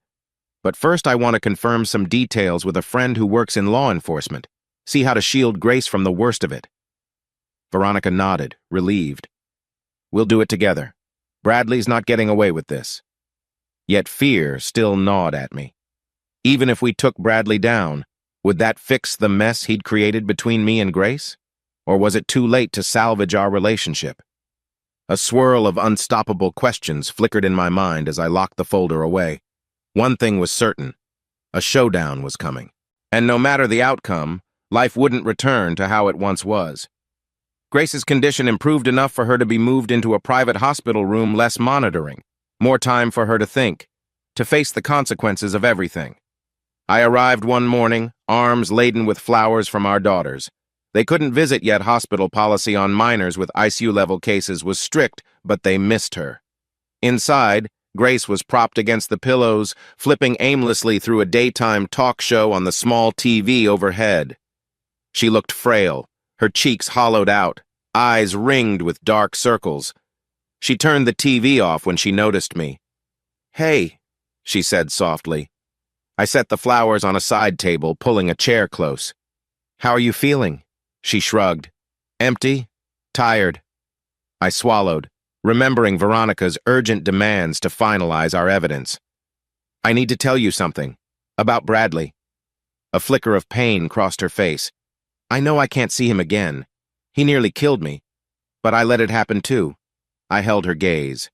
But first I want to confirm some details with a friend who works in law enforcement. See how to shield Grace from the worst of it." Veronica nodded, relieved. "We'll do it together. Bradley's not getting away with this." Yet fear still gnawed at me. Even if we took Bradley down, would that fix the mess he'd created between me and Grace? Or was it too late to salvage our relationship? A swirl of unstoppable questions flickered in my mind as I locked the folder away. One thing was certain: a showdown was coming. And no matter the outcome, life wouldn't return to how it once was. Grace's condition improved enough for her to be moved into a private hospital room, less monitoring, more time for her to think, to face the consequences of everything. I arrived one morning, arms laden with flowers from our daughters. They couldn't visit yet. Hospital policy on minors with ICU-level cases was strict, but they missed her. Inside, Grace was propped against the pillows, flipping aimlessly through a daytime talk show on the small TV overhead. She looked frail, her cheeks hollowed out, eyes ringed with dark circles. She turned the TV off when she noticed me. "Hey," she said softly. I set the flowers on a side table, pulling a chair close. "How are you feeling?" She shrugged. "Empty? Tired?" I swallowed, remembering Veronica's urgent demands to finalize our evidence. "I need to tell you something. About Bradley." A flicker of pain crossed her face. "I know I can't see him again. He nearly killed me. But I let it happen too." I held her gaze.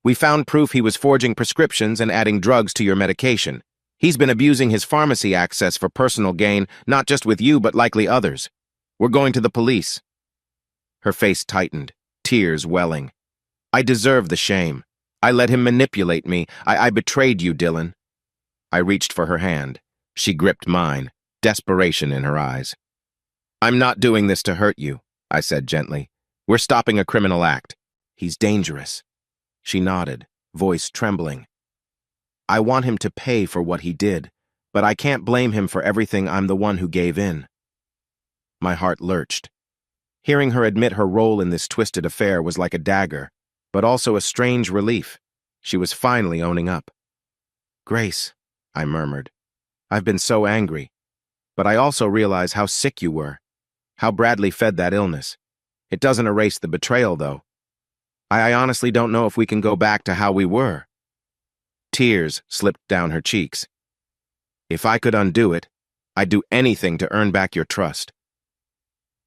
"We found proof he was forging prescriptions and adding drugs to your medication. He's been abusing his pharmacy access for personal gain, not just with you, but likely others. We're going to the police." Her face tightened, tears welling. "I deserve the shame. I let him manipulate me. I betrayed you, Dylan." I reached for her hand. She gripped mine, desperation in her eyes. "I'm not doing this to hurt you," I said gently. "We're stopping a criminal act. He's dangerous." She nodded, voice trembling. "I want him to pay for what he did, but I can't blame him for everything. I'm the one who gave in." My heart lurched. Hearing her admit her role in this twisted affair was like a dagger, but also a strange relief. She was finally owning up. "Grace," I murmured, "I've been so angry. But I also realize how sick you were, how Bradley fed that illness. It doesn't erase the betrayal, though. I honestly don't know if we can go back to how we were." Tears slipped down her cheeks. "If I could undo it, I'd do anything to earn back your trust."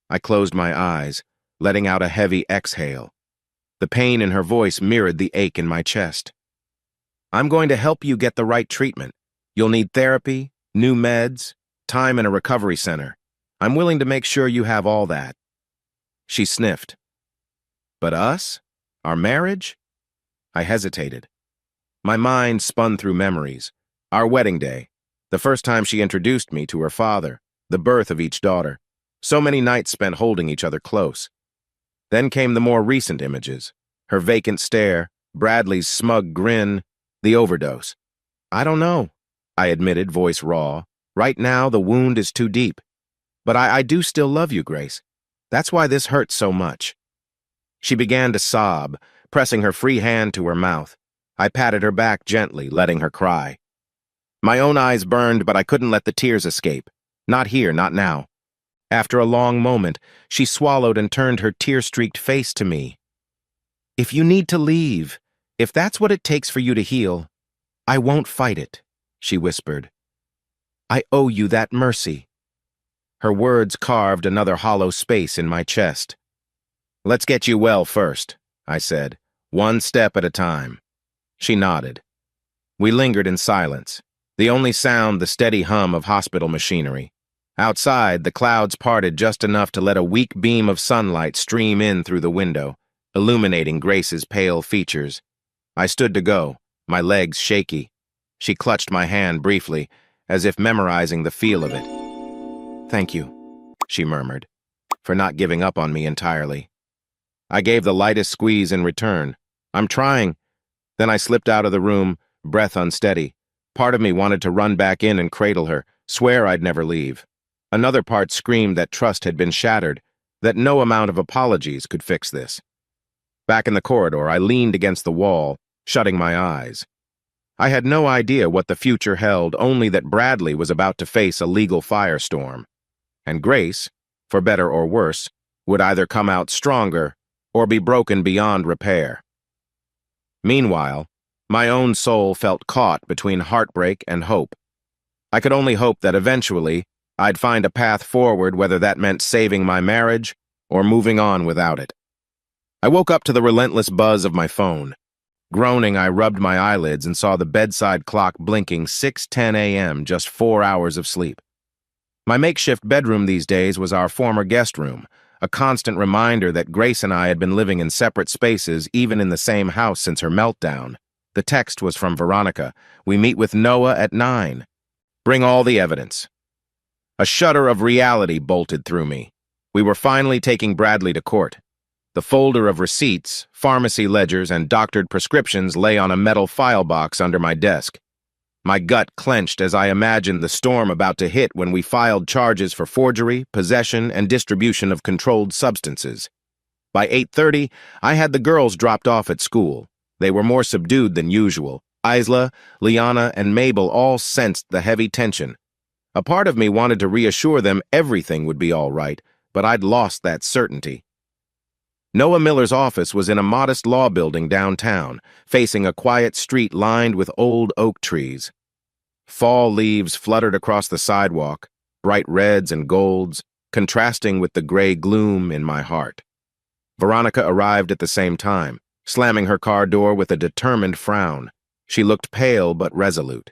I closed my eyes, letting out a heavy exhale. The pain in her voice mirrored the ache in my chest. "I'm going to help you get the right treatment. You'll need therapy, new meds, time in a recovery center. I'm willing to make sure you have all that." She sniffed. "But us? Our marriage?" I hesitated. My mind spun through memories. Our wedding day, the first time she introduced me to her father, the birth of each daughter. So many nights spent holding each other close. Then came the more recent images. Her vacant stare, Bradley's smug grin, the overdose. "I don't know," I admitted, voice raw. "Right now, the wound is too deep. But I do still love you, Grace. That's why this hurts so much." She began to sob, pressing her free hand to her mouth. I patted her back gently, letting her cry. My own eyes burned, but I couldn't let the tears escape. Not here, not now. After a long moment, she swallowed and turned her tear-streaked face to me. "If you need to leave, if that's what it takes for you to heal, I won't fight it," she whispered. "I owe you that mercy." Her words carved another hollow space in my chest. "Let's get you well first," I said, "one step at a time." She nodded. We lingered in silence, the only sound the steady hum of hospital machinery. Outside, the clouds parted just enough to let a weak beam of sunlight stream in through the window, illuminating Grace's pale features. I stood to go, my legs shaky. She clutched my hand briefly, as if memorizing the feel of it. "Thank you," she murmured, "for not giving up on me entirely." I gave the lightest squeeze in return. "I'm trying." Then I slipped out of the room, breath unsteady. Part of me wanted to run back in and cradle her, swear I'd never leave. Another part screamed that trust had been shattered, that no amount of apologies could fix this. Back in the corridor, I leaned against the wall, shutting my eyes. I had no idea what the future held, only that Bradley was about to face a legal firestorm. And Grace, for better or worse, would either come out stronger or be broken beyond repair. Meanwhile, my own soul felt caught between heartbreak and hope. I could only hope that eventually I'd find a path forward, whether that meant saving my marriage or moving on without it. I woke up to the relentless buzz of my phone. Groaning, I rubbed my eyelids and saw the bedside clock blinking 6:10 a.m., just 4 hours of sleep. My makeshift bedroom these days was our former guest room, a constant reminder that Grace and I had been living in separate spaces, even in the same house, since her meltdown. The text was from Veronica. "We meet with Noah at 9. Bring all the evidence." A shudder of reality bolted through me. We were finally taking Bradley to court. The folder of receipts, pharmacy ledgers, and doctored prescriptions lay on a metal file box under my desk. My gut clenched as I imagined the storm about to hit when we filed charges for forgery, possession, and distribution of controlled substances. By 8:30, I had the girls dropped off at school. They were more subdued than usual. Isla, Liana, and Mabel all sensed the heavy tension. A part of me wanted to reassure them everything would be all right, but I'd lost that certainty. Noah Miller's office was in a modest law building downtown, facing a quiet street lined with old oak trees. Fall leaves fluttered across the sidewalk, bright reds and golds, contrasting with the gray gloom in my heart. Veronica arrived at the same time, slamming her car door with a determined frown. She looked pale but resolute.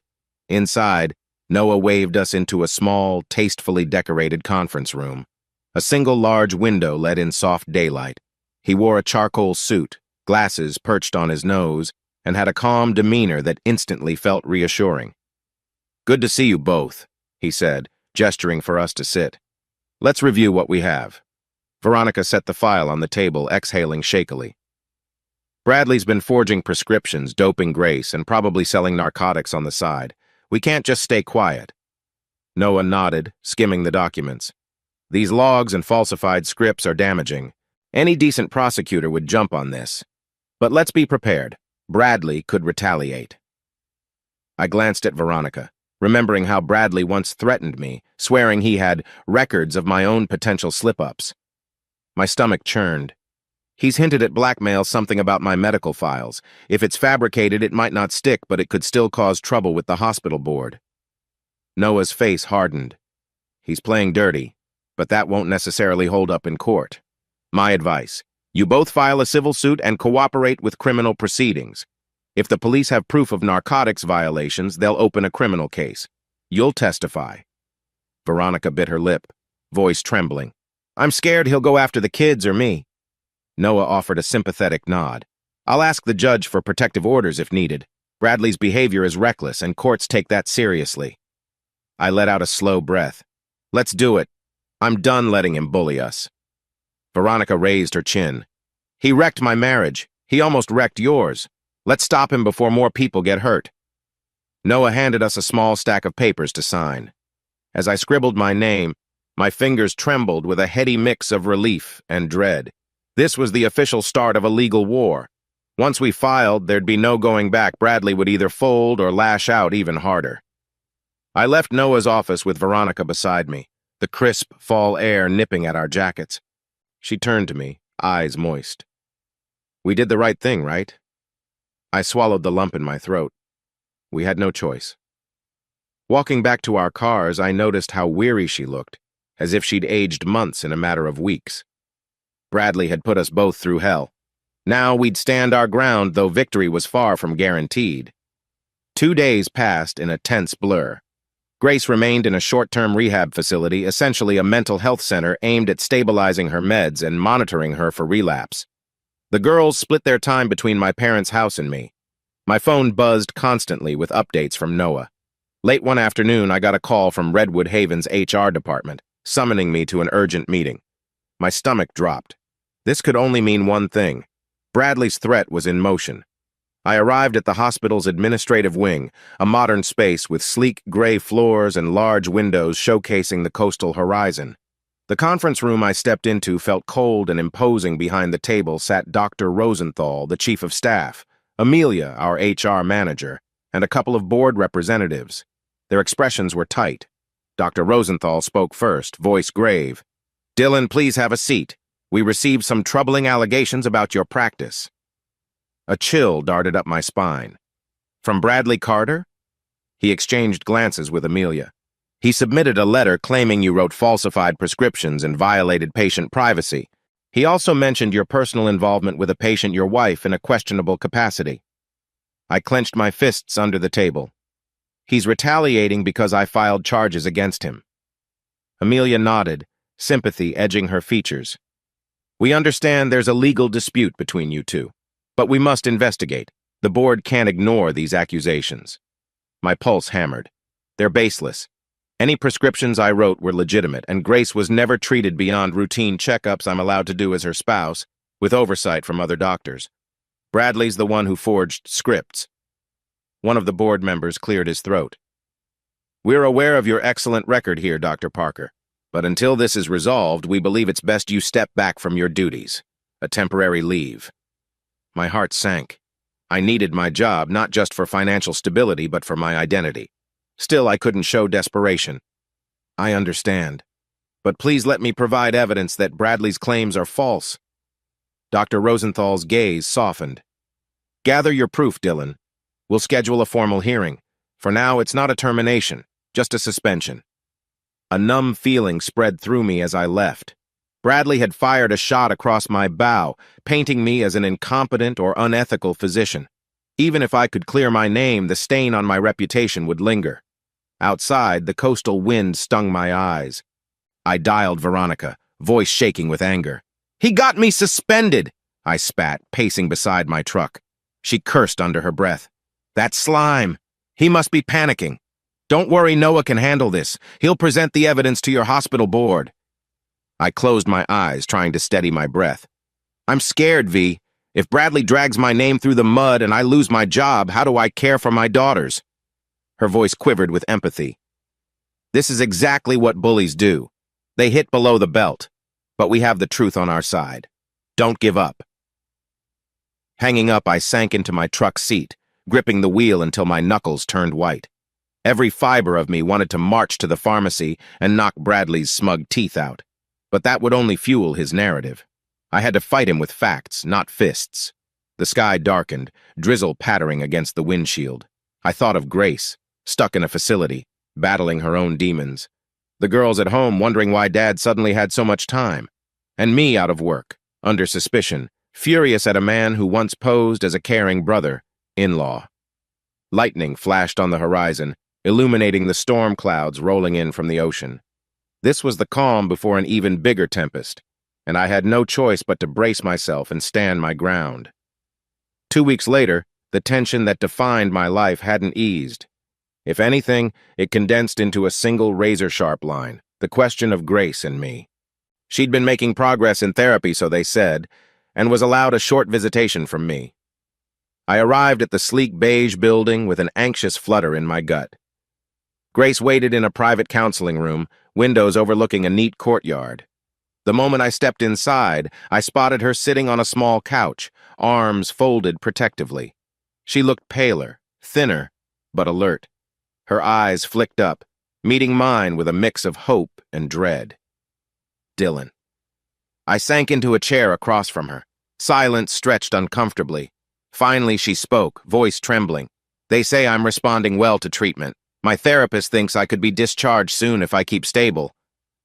Inside, Noah waved us into a small, tastefully decorated conference room. A single large window let in soft daylight. He wore a charcoal suit, glasses perched on his nose, and had a calm demeanor that instantly felt reassuring. "Good to see you both," he said, gesturing for us to sit. "Let's review what we have." Veronica set the file on the table, exhaling shakily. "Bradley's been forging prescriptions, doping Grace, and probably selling narcotics on the side. We can't just stay quiet." Noah nodded, skimming the documents. "These logs and falsified scripts are damaging. Any decent prosecutor would jump on this. But let's be prepared. Bradley could retaliate." I glanced at Veronica, remembering how Bradley once threatened me, swearing he had records of my own potential slip-ups. My stomach churned. He's hinted at blackmail, something about my medical files. If it's fabricated, it might not stick, but it could still cause trouble with the hospital board. Noah's face hardened. He's playing dirty, but that won't necessarily hold up in court. My advice: you both file a civil suit and cooperate with criminal proceedings. If the police have proof of narcotics violations, they'll open a criminal case. You'll testify. Veronica bit her lip, voice trembling. "I'm scared he'll go after the kids or me." Noah offered a sympathetic nod. "I'll ask the judge for protective orders if needed. Bradley's behavior is reckless, and courts take that seriously." I let out a slow breath. "Let's do it. I'm done letting him bully us." Veronica raised her chin. "He wrecked my marriage. He almost wrecked yours. Let's stop him before more people get hurt." Noah handed us a small stack of papers to sign. As I scribbled my name, my fingers trembled with a heady mix of relief and dread. This was the official start of a legal war. Once we filed, there'd be no going back. Bradley would either fold or lash out even harder. I left Noah's office with Veronica beside me, the crisp fall air nipping at our jackets. She turned to me, eyes moist. "We did the right thing, right?" I swallowed the lump in my throat. We had no choice. Walking back to our cars, I noticed how weary she looked, as if she'd aged months in a matter of weeks. Bradley had put us both through hell. Now we'd stand our ground, though victory was far from guaranteed. 2 days passed in a tense blur. Grace remained in a short-term rehab facility, essentially a mental health center aimed at stabilizing her meds and monitoring her for relapse. The girls split their time between my parents' house and me. My phone buzzed constantly with updates from Noah. Late one afternoon, I got a call from Redwood Haven's HR department, summoning me to an urgent meeting. My stomach dropped. This could only mean one thing. Bradley's threat was in motion. I arrived at the hospital's administrative wing, a modern space with sleek gray floors and large windows showcasing the coastal horizon. The conference room I stepped into felt cold and imposing. Behind the table sat Dr. Rosenthal, the chief of staff, Amelia, our HR manager, and a couple of board representatives. Their expressions were tight. Dr. Rosenthal spoke first, voice grave. "Dylan, please have a seat. We received some troubling allegations about your practice." A chill darted up my spine. "From Bradley Carter?" He exchanged glances with Amelia. "He submitted a letter claiming you wrote falsified prescriptions and violated patient privacy. He also mentioned your personal involvement with a patient, your wife, in a questionable capacity." I clenched my fists under the table. "He's retaliating because I filed charges against him." Amelia nodded, sympathy edging her features. "We understand there's a legal dispute between you two, but we must investigate. The board can't ignore these accusations." My pulse hammered. "They're baseless. Any prescriptions I wrote were legitimate, and Grace was never treated beyond routine checkups I'm allowed to do as her spouse, with oversight from other doctors. Bradley's the one who forged scripts." One of the board members cleared his throat. "We're aware of your excellent record here, Dr. Parker, but until this is resolved, we believe it's best you step back from your duties. A temporary leave." My heart sank. I needed my job, not just for financial stability, but for my identity. Still, I couldn't show desperation. "I understand. But please let me provide evidence that Bradley's claims are false." Dr. Rosenthal's gaze softened. "Gather your proof, Dylan. We'll schedule a formal hearing. For now, it's not a termination, just a suspension." A numb feeling spread through me as I left. Bradley had fired a shot across my bow, painting me as an incompetent or unethical physician. Even if I could clear my name, the stain on my reputation would linger. Outside, the coastal wind stung my eyes. I dialed Veronica, voice shaking with anger. "He got me suspended!" I spat, pacing beside my truck. She cursed under her breath. "That slime! He must be panicking. Don't worry, Noah can handle this. He'll present the evidence to your hospital board." I closed my eyes, trying to steady my breath. "I'm scared, V. If Bradley drags my name through the mud and I lose my job, how do I care for my daughters?" Her voice quivered with empathy. "This is exactly what bullies do. They hit below the belt. But we have the truth on our side. Don't give up." Hanging up, I sank into my truck seat, gripping the wheel until my knuckles turned white. Every fiber of me wanted to march to the pharmacy and knock Bradley's smug teeth out. But that would only fuel his narrative. I had to fight him with facts, not fists. The sky darkened, drizzle pattering against the windshield. I thought of Grace, stuck in a facility, battling her own demons. The girls at home wondering why Dad suddenly had so much time. And me out of work, under suspicion, furious at a man who once posed as a caring brother, in-law. Lightning flashed on the horizon, illuminating the storm clouds rolling in from the ocean. This was the calm before an even bigger tempest, and I had no choice but to brace myself and stand my ground. 2 weeks later, the tension that defined my life hadn't eased. If anything, it condensed into a single razor-sharp line, the question of Grace and me. She'd been making progress in therapy, so they said, and was allowed a short visitation from me. I arrived at the sleek beige building with an anxious flutter in my gut. Grace waited in a private counseling room, windows overlooking a neat courtyard. The moment I stepped inside, I spotted her sitting on a small couch, arms folded protectively. She looked paler, thinner, but alert. Her eyes flicked up, meeting mine with a mix of hope and dread. Dylan. I sank into a chair across from her. Silence stretched uncomfortably. Finally, she spoke, voice trembling. "They say I'm responding well to treatment. My therapist thinks I could be discharged soon if I keep stable."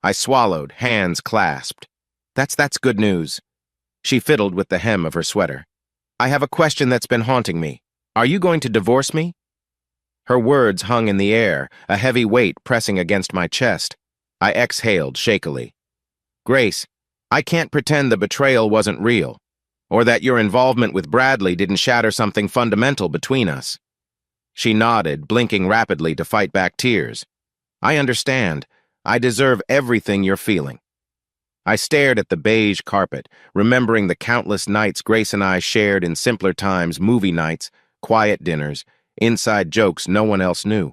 I swallowed, hands clasped. That's good news." She fiddled with the hem of her sweater. "I have a question that's been haunting me. Are you going to divorce me?" Her words hung in the air, a heavy weight pressing against my chest. I exhaled shakily. "Grace, I can't pretend the betrayal wasn't real, or that your involvement with Bradley didn't shatter something fundamental between us." She nodded, blinking rapidly to fight back tears. "I understand. I deserve everything you're feeling." I stared at the beige carpet, remembering the countless nights Grace and I shared in simpler times, movie nights, quiet dinners, inside jokes no one else knew.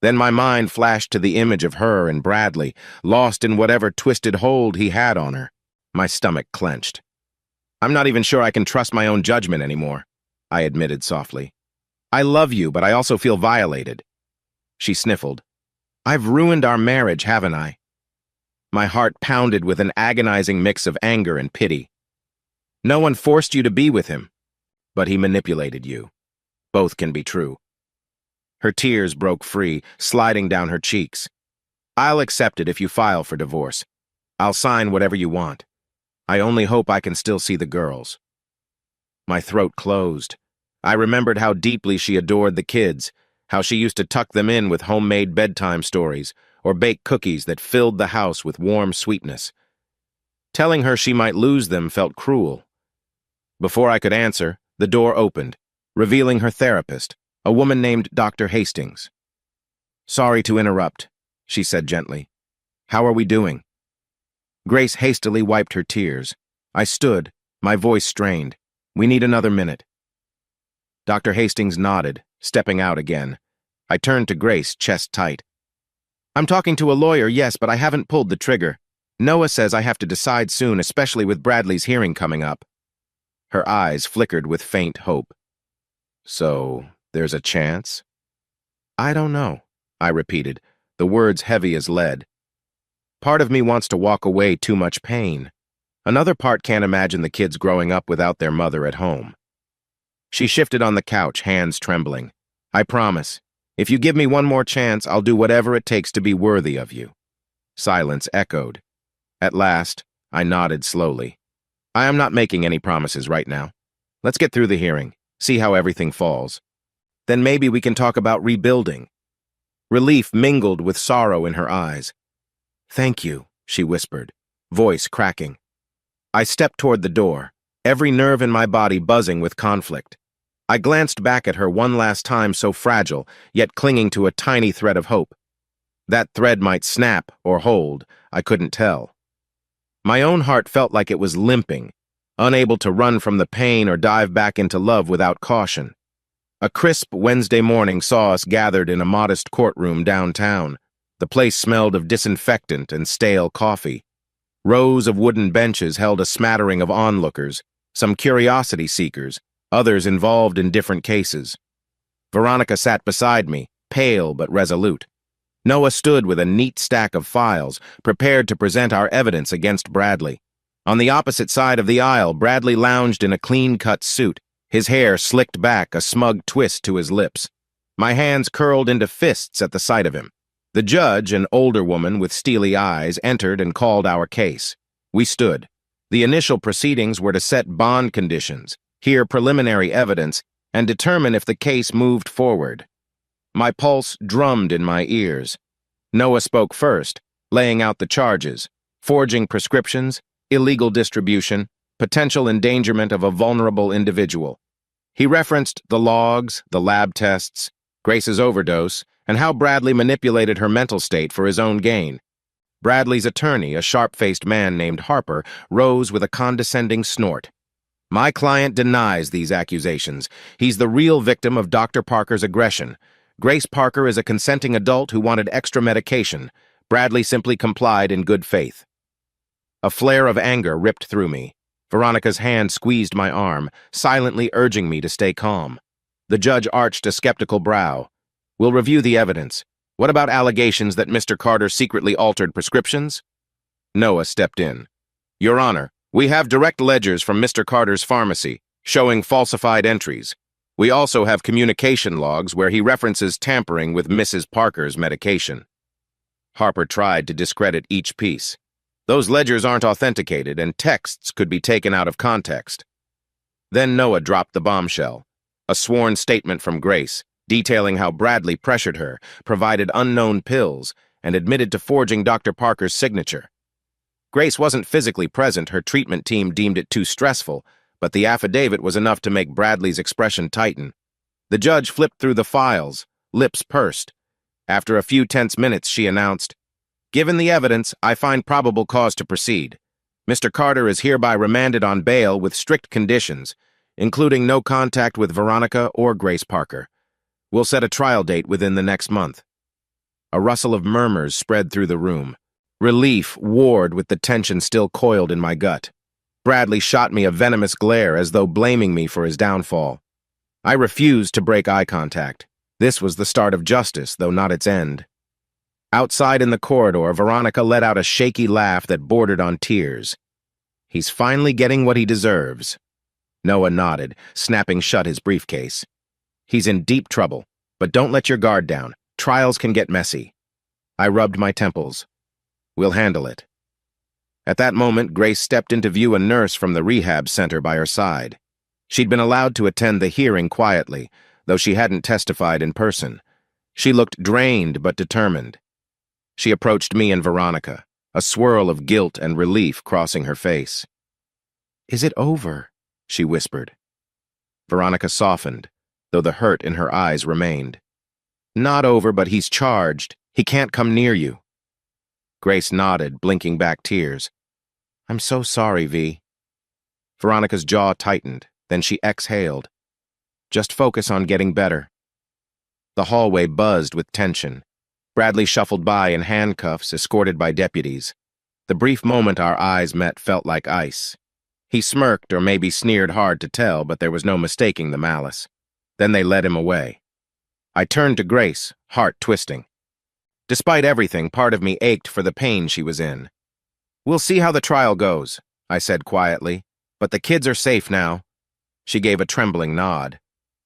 Then my mind flashed to the image of her and Bradley, lost in whatever twisted hold he had on her. My stomach clenched. "I'm not even sure I can trust my own judgment anymore," I admitted softly. I love you, but I also feel violated. She sniffled. I've ruined our marriage, haven't I? My heart pounded with an agonizing mix of anger and pity. No one forced you to be with him, but he manipulated you. Both can be true. Her tears broke free, sliding down her cheeks. I'll accept it if you file for divorce. I'll sign whatever you want. I only hope I can still see the girls. My throat closed. I remembered how deeply she adored the kids, how she used to tuck them in with homemade bedtime stories or bake cookies that filled the house with warm sweetness. Telling her she might lose them felt cruel. Before I could answer, the door opened, revealing her therapist, a woman named Dr. Hastings. Sorry to interrupt, she said gently. How are we doing? Grace hastily wiped her tears. I stood, my voice strained. We need another minute. Dr. Hastings nodded, stepping out again. I turned to Grace, chest tight. I'm talking to a lawyer, yes, but I haven't pulled the trigger. Noah says I have to decide soon, especially with Bradley's hearing coming up. Her eyes flickered with faint hope. So, there's a chance? I don't know, I repeated, the words heavy as lead. Part of me wants to walk away too much pain. Another part can't imagine the kids growing up without their mother at home. She shifted on the couch, hands trembling. I promise, if you give me one more chance, I'll do whatever it takes to be worthy of you. Silence echoed. At last, I nodded slowly. I am not making any promises right now. Let's get through the hearing, see how everything falls. Then maybe we can talk about rebuilding. Relief mingled with sorrow in her eyes. Thank you, she whispered, voice cracking. I stepped toward the door, every nerve in my body buzzing with conflict. I glanced back at her one last time, so fragile, yet clinging to a tiny thread of hope. That thread might snap or hold, I couldn't tell. My own heart felt like it was limping, unable to run from the pain or dive back into love without caution. A crisp Wednesday morning saw us gathered in a modest courtroom downtown. The place smelled of disinfectant and stale coffee. Rows of wooden benches held a smattering of onlookers, some curiosity seekers, others involved in different cases. Veronica sat beside me, pale but resolute. Noah stood with a neat stack of files, prepared to present our evidence against Bradley. On the opposite side of the aisle, Bradley lounged in a clean-cut suit, his hair slicked back, a smug twist to his lips. My hands curled into fists at the sight of him. The judge, an older woman with steely eyes, entered and called our case. We stood. The initial proceedings were to set bond conditions, hear preliminary evidence, and determine if the case moved forward. My pulse drummed in my ears. Noah spoke first, laying out the charges: forging prescriptions, illegal distribution, potential endangerment of a vulnerable individual. He referenced the logs, the lab tests, Grace's overdose, and how Bradley manipulated her mental state for his own gain. Bradley's attorney, a sharp-faced man named Harper, rose with a condescending snort. My client denies these accusations. He's the real victim of Dr. Parker's aggression. Grace Parker is a consenting adult who wanted extra medication. Bradley simply complied in good faith. A flare of anger ripped through me. Veronica's hand squeezed my arm, silently urging me to stay calm. The judge arched a skeptical brow. We'll review the evidence. What about allegations that Mr. Carter secretly altered prescriptions? Noah stepped in. Your Honor, we have direct ledgers from Mr. Carter's pharmacy, showing falsified entries. We also have communication logs where he references tampering with Mrs. Parker's medication. Harper tried to discredit each piece. Those ledgers aren't authenticated, and texts could be taken out of context. Then Noah dropped the bombshell, a sworn statement from Grace, detailing how Bradley pressured her, provided unknown pills, and admitted to forging Dr. Parker's signature. Grace wasn't physically present, her treatment team deemed it too stressful, but the affidavit was enough to make Bradley's expression tighten. The judge flipped through the files, lips pursed. After a few tense minutes, she announced, Given the evidence, I find probable cause to proceed. Mr. Carter is hereby remanded on bail with strict conditions, including no contact with Veronica or Grace Parker. We'll set a trial date within the next month. A rustle of murmurs spread through the room. Relief warred with the tension still coiled in my gut. Bradley shot me a venomous glare as though blaming me for his downfall. I refused to break eye contact. This was the start of justice, though not its end. Outside in the corridor, Veronica let out a shaky laugh that bordered on tears. He's finally getting what he deserves. Noah nodded, snapping shut his briefcase. He's in deep trouble, but don't let your guard down. Trials can get messy. I rubbed my temples. We'll handle it. At that moment, Grace stepped into view, a nurse from the rehab center by her side. She'd been allowed to attend the hearing quietly, though she hadn't testified in person. She looked drained but determined. She approached me and Veronica, a swirl of guilt and relief crossing her face. "Is it over?" she whispered. Veronica softened, though the hurt in her eyes remained. "Not over, but he's charged. He can't come near you." Grace nodded, blinking back tears. "I'm so sorry, V." Veronica's jaw tightened, then she exhaled. "Just focus on getting better." The hallway buzzed with tension. Bradley shuffled by in handcuffs, escorted by deputies. The brief moment our eyes met felt like ice. He smirked, or maybe sneered, hard to tell, but there was no mistaking the malice. Then they led him away. I turned to Grace, heart twisting. Despite everything, part of me ached for the pain she was in. "We'll see how the trial goes," I said quietly, "but the kids are safe now." She gave a trembling nod.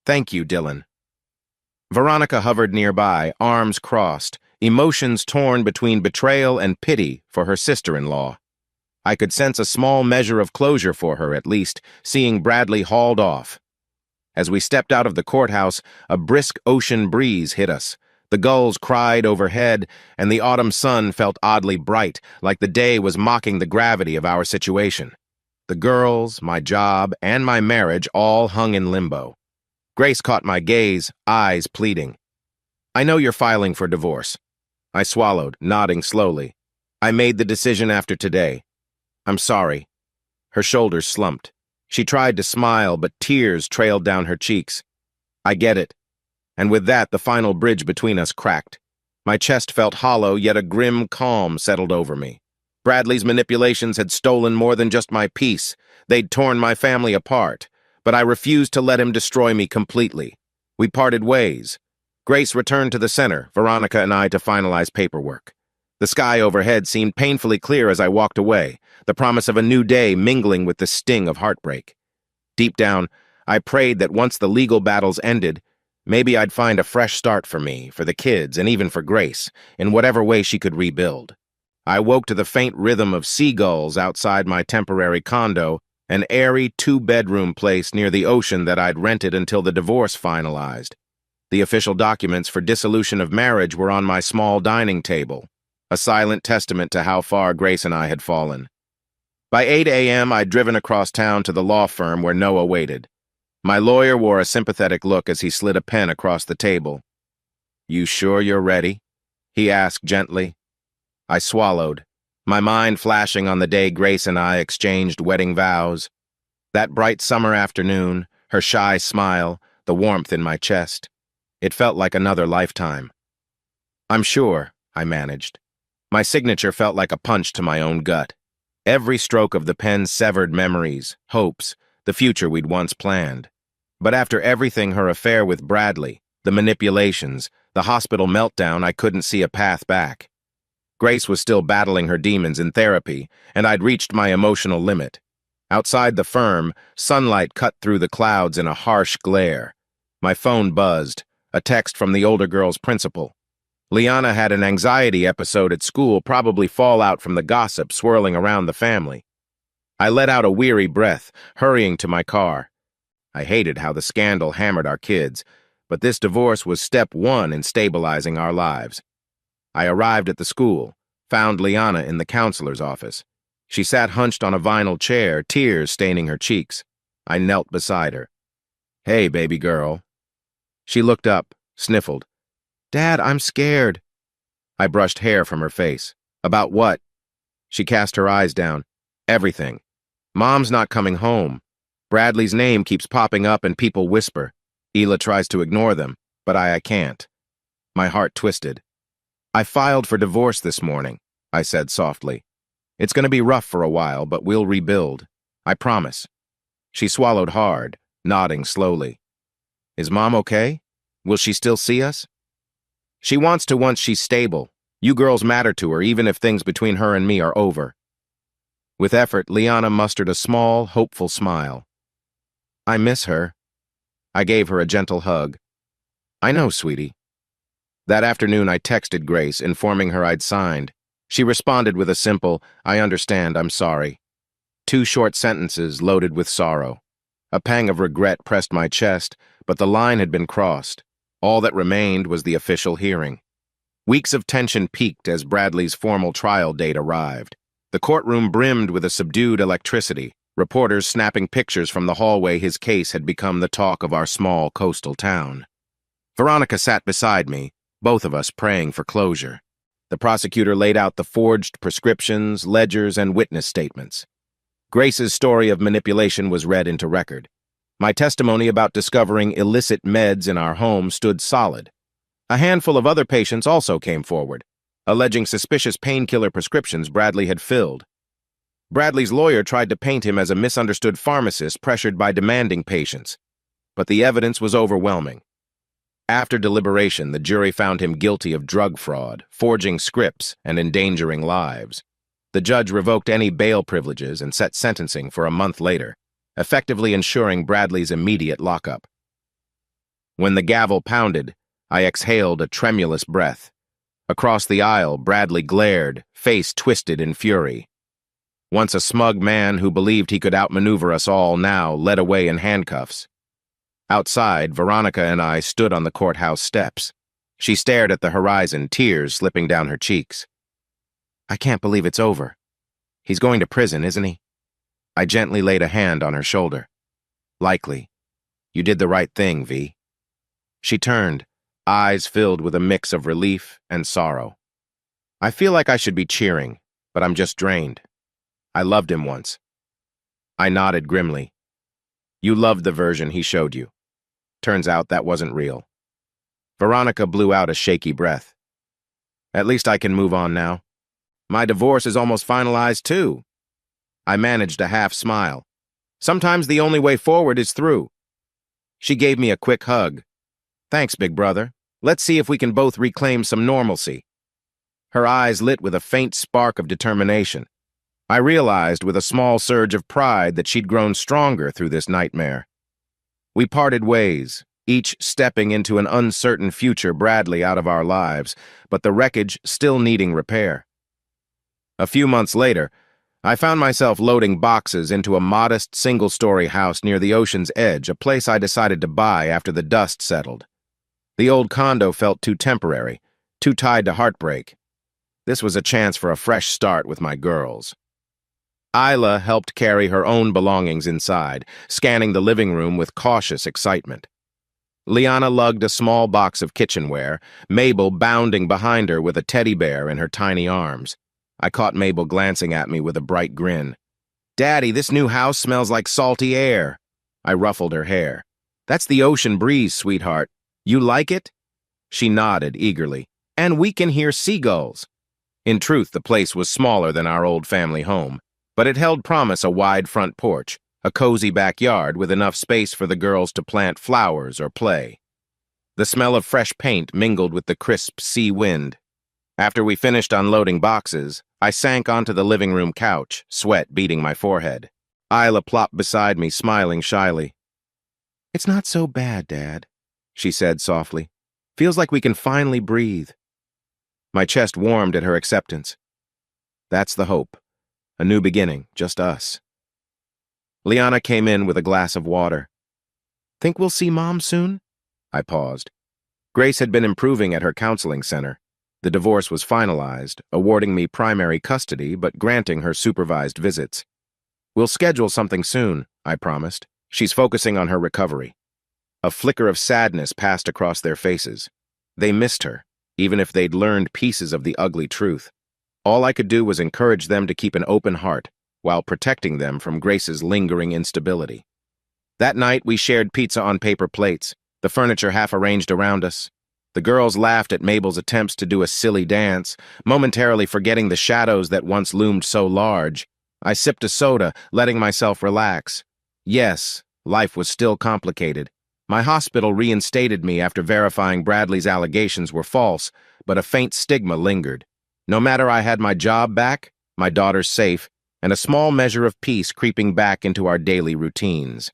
"Thank you, Dylan." Veronica hovered nearby, arms crossed, emotions torn between betrayal and pity for her sister-in-law. I could sense a small measure of closure for her, at least, seeing Bradley hauled off. As we stepped out of the courthouse, a brisk ocean breeze hit us. The gulls cried overhead, and the autumn sun felt oddly bright, like the day was mocking the gravity of our situation. The girls, my job, and my marriage all hung in limbo. Grace caught my gaze, eyes pleading. "I know you're filing for divorce." I swallowed, nodding slowly. "I made the decision after today. I'm sorry." Her shoulders slumped. She tried to smile, but tears trailed down her cheeks. "I get it." And with that, the final bridge between us cracked. My chest felt hollow, yet a grim calm settled over me. Bradley's manipulations had stolen more than just my peace. They'd torn my family apart. But I refused to let him destroy me completely. We parted ways. Grace returned to the center, Veronica and I to finalize paperwork. The sky overhead seemed painfully clear as I walked away, the promise of a new day mingling with the sting of heartbreak. Deep down, I prayed that once the legal battles ended, maybe I'd find a fresh start for me, for the kids, and even for Grace, in whatever way she could rebuild. I woke to the faint rhythm of seagulls outside my temporary condo, an airy two-bedroom place near the ocean that I'd rented until the divorce finalized. The official documents for dissolution of marriage were on my small dining table, a silent testament to how far Grace and I had fallen. By 8 a.m., I'd driven across town to the law firm where Noah waited. My lawyer wore a sympathetic look as he slid a pen across the table. "You sure you're ready?" he asked gently. I swallowed, my mind flashing on the day Grace and I exchanged wedding vows. That bright summer afternoon, her shy smile, the warmth in my chest. It felt like another lifetime. "I'm sure," I managed. My signature felt like a punch to my own gut. Every stroke of the pen severed memories, hopes, the future we'd once planned. But after everything, her affair with Bradley, the manipulations, the hospital meltdown, I couldn't see a path back. Grace was still battling her demons in therapy, and I'd reached my emotional limit. Outside the firm, sunlight cut through the clouds in a harsh glare. My phone buzzed, a text from the older girl's principal. Liana had an anxiety episode at school, probably fallout from the gossip swirling around the family. I let out a weary breath, hurrying to my car. I hated how the scandal hammered our kids, but this divorce was step one in stabilizing our lives. I arrived at the school, found Liana in the counselor's office. She sat hunched on a vinyl chair, tears staining her cheeks. I knelt beside her. "Hey, baby girl." She looked up, sniffled. "Dad, I'm scared." I brushed hair from her face. "About what?" She cast her eyes down. "Everything. Mom's not coming home. Bradley's name keeps popping up and people whisper. Hila tries to ignore them, but I can't." My heart twisted. "I filed for divorce this morning," I said softly. "It's going to be rough for a while, but we'll rebuild. I promise." She swallowed hard, nodding slowly. Is Mom okay? Will she still see us? She wants to once she's stable. You girls matter to her, even if things between her and me are over. With effort, Liana mustered a small, hopeful smile. I miss her. I gave her a gentle hug. I know, sweetie. That afternoon, I texted Grace, informing her I'd signed. She responded with a simple, I understand, I'm sorry. 2 short sentences loaded with sorrow. A pang of regret pressed my chest, but the line had been crossed. All that remained was the official hearing. Weeks of tension peaked as Bradley's formal trial date arrived. The courtroom brimmed with a subdued electricity, reporters snapping pictures from the hallway his case had become the talk of our small coastal town. Veronica sat beside me, both of us praying for closure. The prosecutor laid out the forged prescriptions, ledgers, and witness statements. Grace's story of manipulation was read into record. My testimony about discovering illicit meds in our home stood solid. A handful of other patients also came forward, alleging suspicious painkiller prescriptions Bradley had filled. Bradley's lawyer tried to paint him as a misunderstood pharmacist pressured by demanding patients, but the evidence was overwhelming. After deliberation, the jury found him guilty of drug fraud, forging scripts, and endangering lives. The judge revoked any bail privileges and set sentencing for a month later, effectively ensuring Bradley's immediate lockup. When the gavel pounded, I exhaled a tremulous breath. Across the aisle, Bradley glared, face twisted in fury. Once a smug man who believed he could outmaneuver us all now led away in handcuffs. Outside, Veronica and I stood on the courthouse steps. She stared at the horizon, tears slipping down her cheeks. I can't believe it's over. He's going to prison, isn't he? I gently laid a hand on her shoulder. Likely. You did the right thing, V. She turned, eyes filled with a mix of relief and sorrow. I feel like I should be cheering, but I'm just drained. I loved him once. I nodded grimly. You loved the version he showed you. Turns out that wasn't real. Veronica blew out a shaky breath. At least I can move on now. My divorce is almost finalized, too. I managed a half smile. Sometimes the only way forward is through. She gave me a quick hug. Thanks, big brother. Let's see if we can both reclaim some normalcy. Her eyes lit with a faint spark of determination. I realized with a small surge of pride that she'd grown stronger through this nightmare. We parted ways, each stepping into an uncertain future Bradley out of our lives, but the wreckage still needing repair. A few months later, I found myself loading boxes into a modest single-story house near the ocean's edge, a place I decided to buy after the dust settled. The old condo felt too temporary, too tied to heartbreak. This was a chance for a fresh start with my girls. Isla helped carry her own belongings inside, scanning the living room with cautious excitement. Liana lugged a small box of kitchenware, Mabel bounding behind her with a teddy bear in her tiny arms. I caught Mabel glancing at me with a bright grin. Daddy, this new house smells like salty air. I ruffled her hair. That's the ocean breeze, sweetheart. You like it? She nodded eagerly. And we can hear seagulls. In truth, the place was smaller than our old family home, but it held promise: a wide front porch, a cozy backyard with enough space for the girls to plant flowers or play. The smell of fresh paint mingled with the crisp sea wind. After we finished unloading boxes, I sank onto the living room couch, sweat beading my forehead. Isla plopped beside me, smiling shyly. It's not so bad, Dad, she said softly. Feels like we can finally breathe. My chest warmed at her acceptance. That's the hope. A new beginning, just us. Liana came in with a glass of water. Think we'll see Mom soon? I paused. Grace had been improving at her counseling center. The divorce was finalized, awarding me primary custody but granting her supervised visits. We'll schedule something soon, I promised. She's focusing on her recovery. A flicker of sadness passed across their faces. They missed her, even if they'd learned pieces of the ugly truth. All I could do was encourage them to keep an open heart while protecting them from Grace's lingering instability. That night, we shared pizza on paper plates, the furniture half arranged around us. The girls laughed at Mabel's attempts to do a silly dance, momentarily forgetting the shadows that once loomed so large. I sipped a soda, letting myself relax. Yes, life was still complicated, My hospital reinstated me after verifying Bradley's allegations were false, but a faint stigma lingered. No matter I had my job back, my daughter's safe, and a small measure of peace creeping back into our daily routines.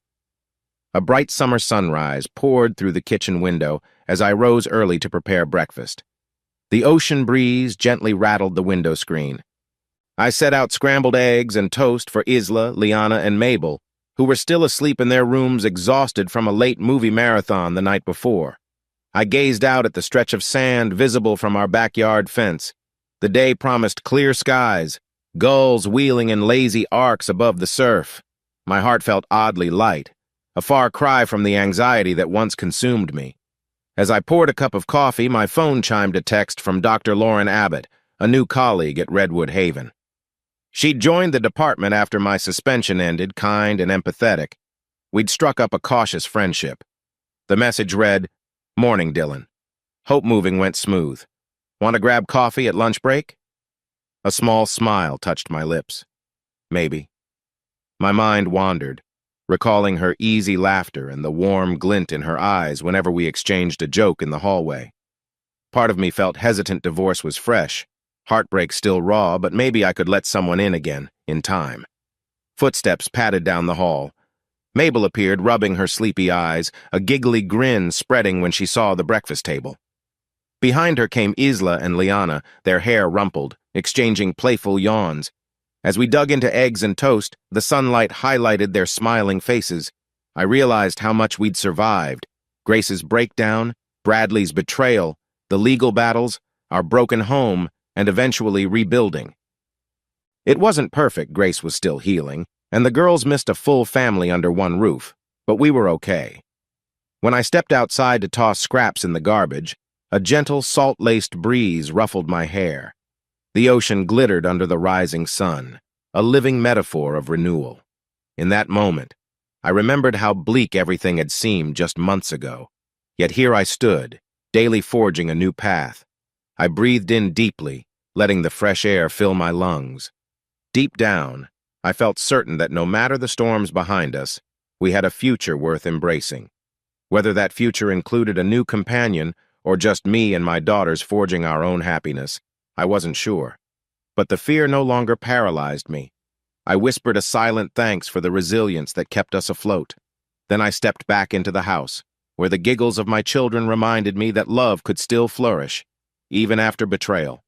A bright summer sunrise poured through the kitchen window as I rose early to prepare breakfast. The ocean breeze gently rattled the window screen. I set out scrambled eggs and toast for Isla, Liana, and Mabel, who were still asleep in their rooms exhausted from a late movie marathon the night before. I gazed out at the stretch of sand visible from our backyard fence. The day promised clear skies, gulls wheeling in lazy arcs above the surf. My heart felt oddly light, a far cry from the anxiety that once consumed me. As I poured a cup of coffee, my phone chimed a text from Dr. Lauren Abbott, a new colleague at Redwood Haven. She'd joined the department after my suspension ended, kind and empathetic. We'd struck up a cautious friendship. The message read, "Morning, Dylan. Hope moving went smooth. Want to grab coffee at lunch break?" A small smile touched my lips. Maybe. My mind wandered, recalling her easy laughter and the warm glint in her eyes whenever we exchanged a joke in the hallway. Part of me felt hesitant divorce was fresh, heartbreak still raw, but maybe I could let someone in again, in time. Footsteps padded down the hall. Mabel appeared, rubbing her sleepy eyes, a giggly grin spreading when she saw the breakfast table. Behind her came Isla and Liana, their hair rumpled, exchanging playful yawns. As we dug into eggs and toast, the sunlight highlighted their smiling faces. I realized how much we'd survived. Grace's breakdown, Bradley's betrayal, the legal battles, our broken home, and eventually rebuilding. It wasn't perfect, Grace was still healing, and the girls missed a full family under one roof, but we were okay. When I stepped outside to toss scraps in the garbage, a gentle, salt-laced breeze ruffled my hair. The ocean glittered under the rising sun, a living metaphor of renewal. In that moment, I remembered how bleak everything had seemed just months ago. Yet here I stood, daily forging a new path. I breathed in deeply, letting the fresh air fill my lungs. Deep down, I felt certain that no matter the storms behind us, we had a future worth embracing. Whether that future included a new companion or just me and my daughters forging our own happiness, I wasn't sure. But the fear no longer paralyzed me. I whispered a silent thanks for the resilience that kept us afloat. Then I stepped back into the house, where the giggles of my children reminded me that love could still flourish, even after betrayal.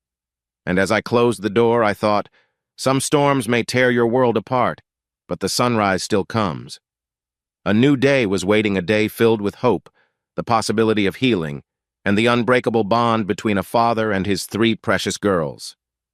And as I closed the door, I thought, some storms may tear your world apart, but the sunrise still comes. A new day was waiting, a day filled with hope, the possibility of healing, and the unbreakable bond between a father and his 3 precious girls.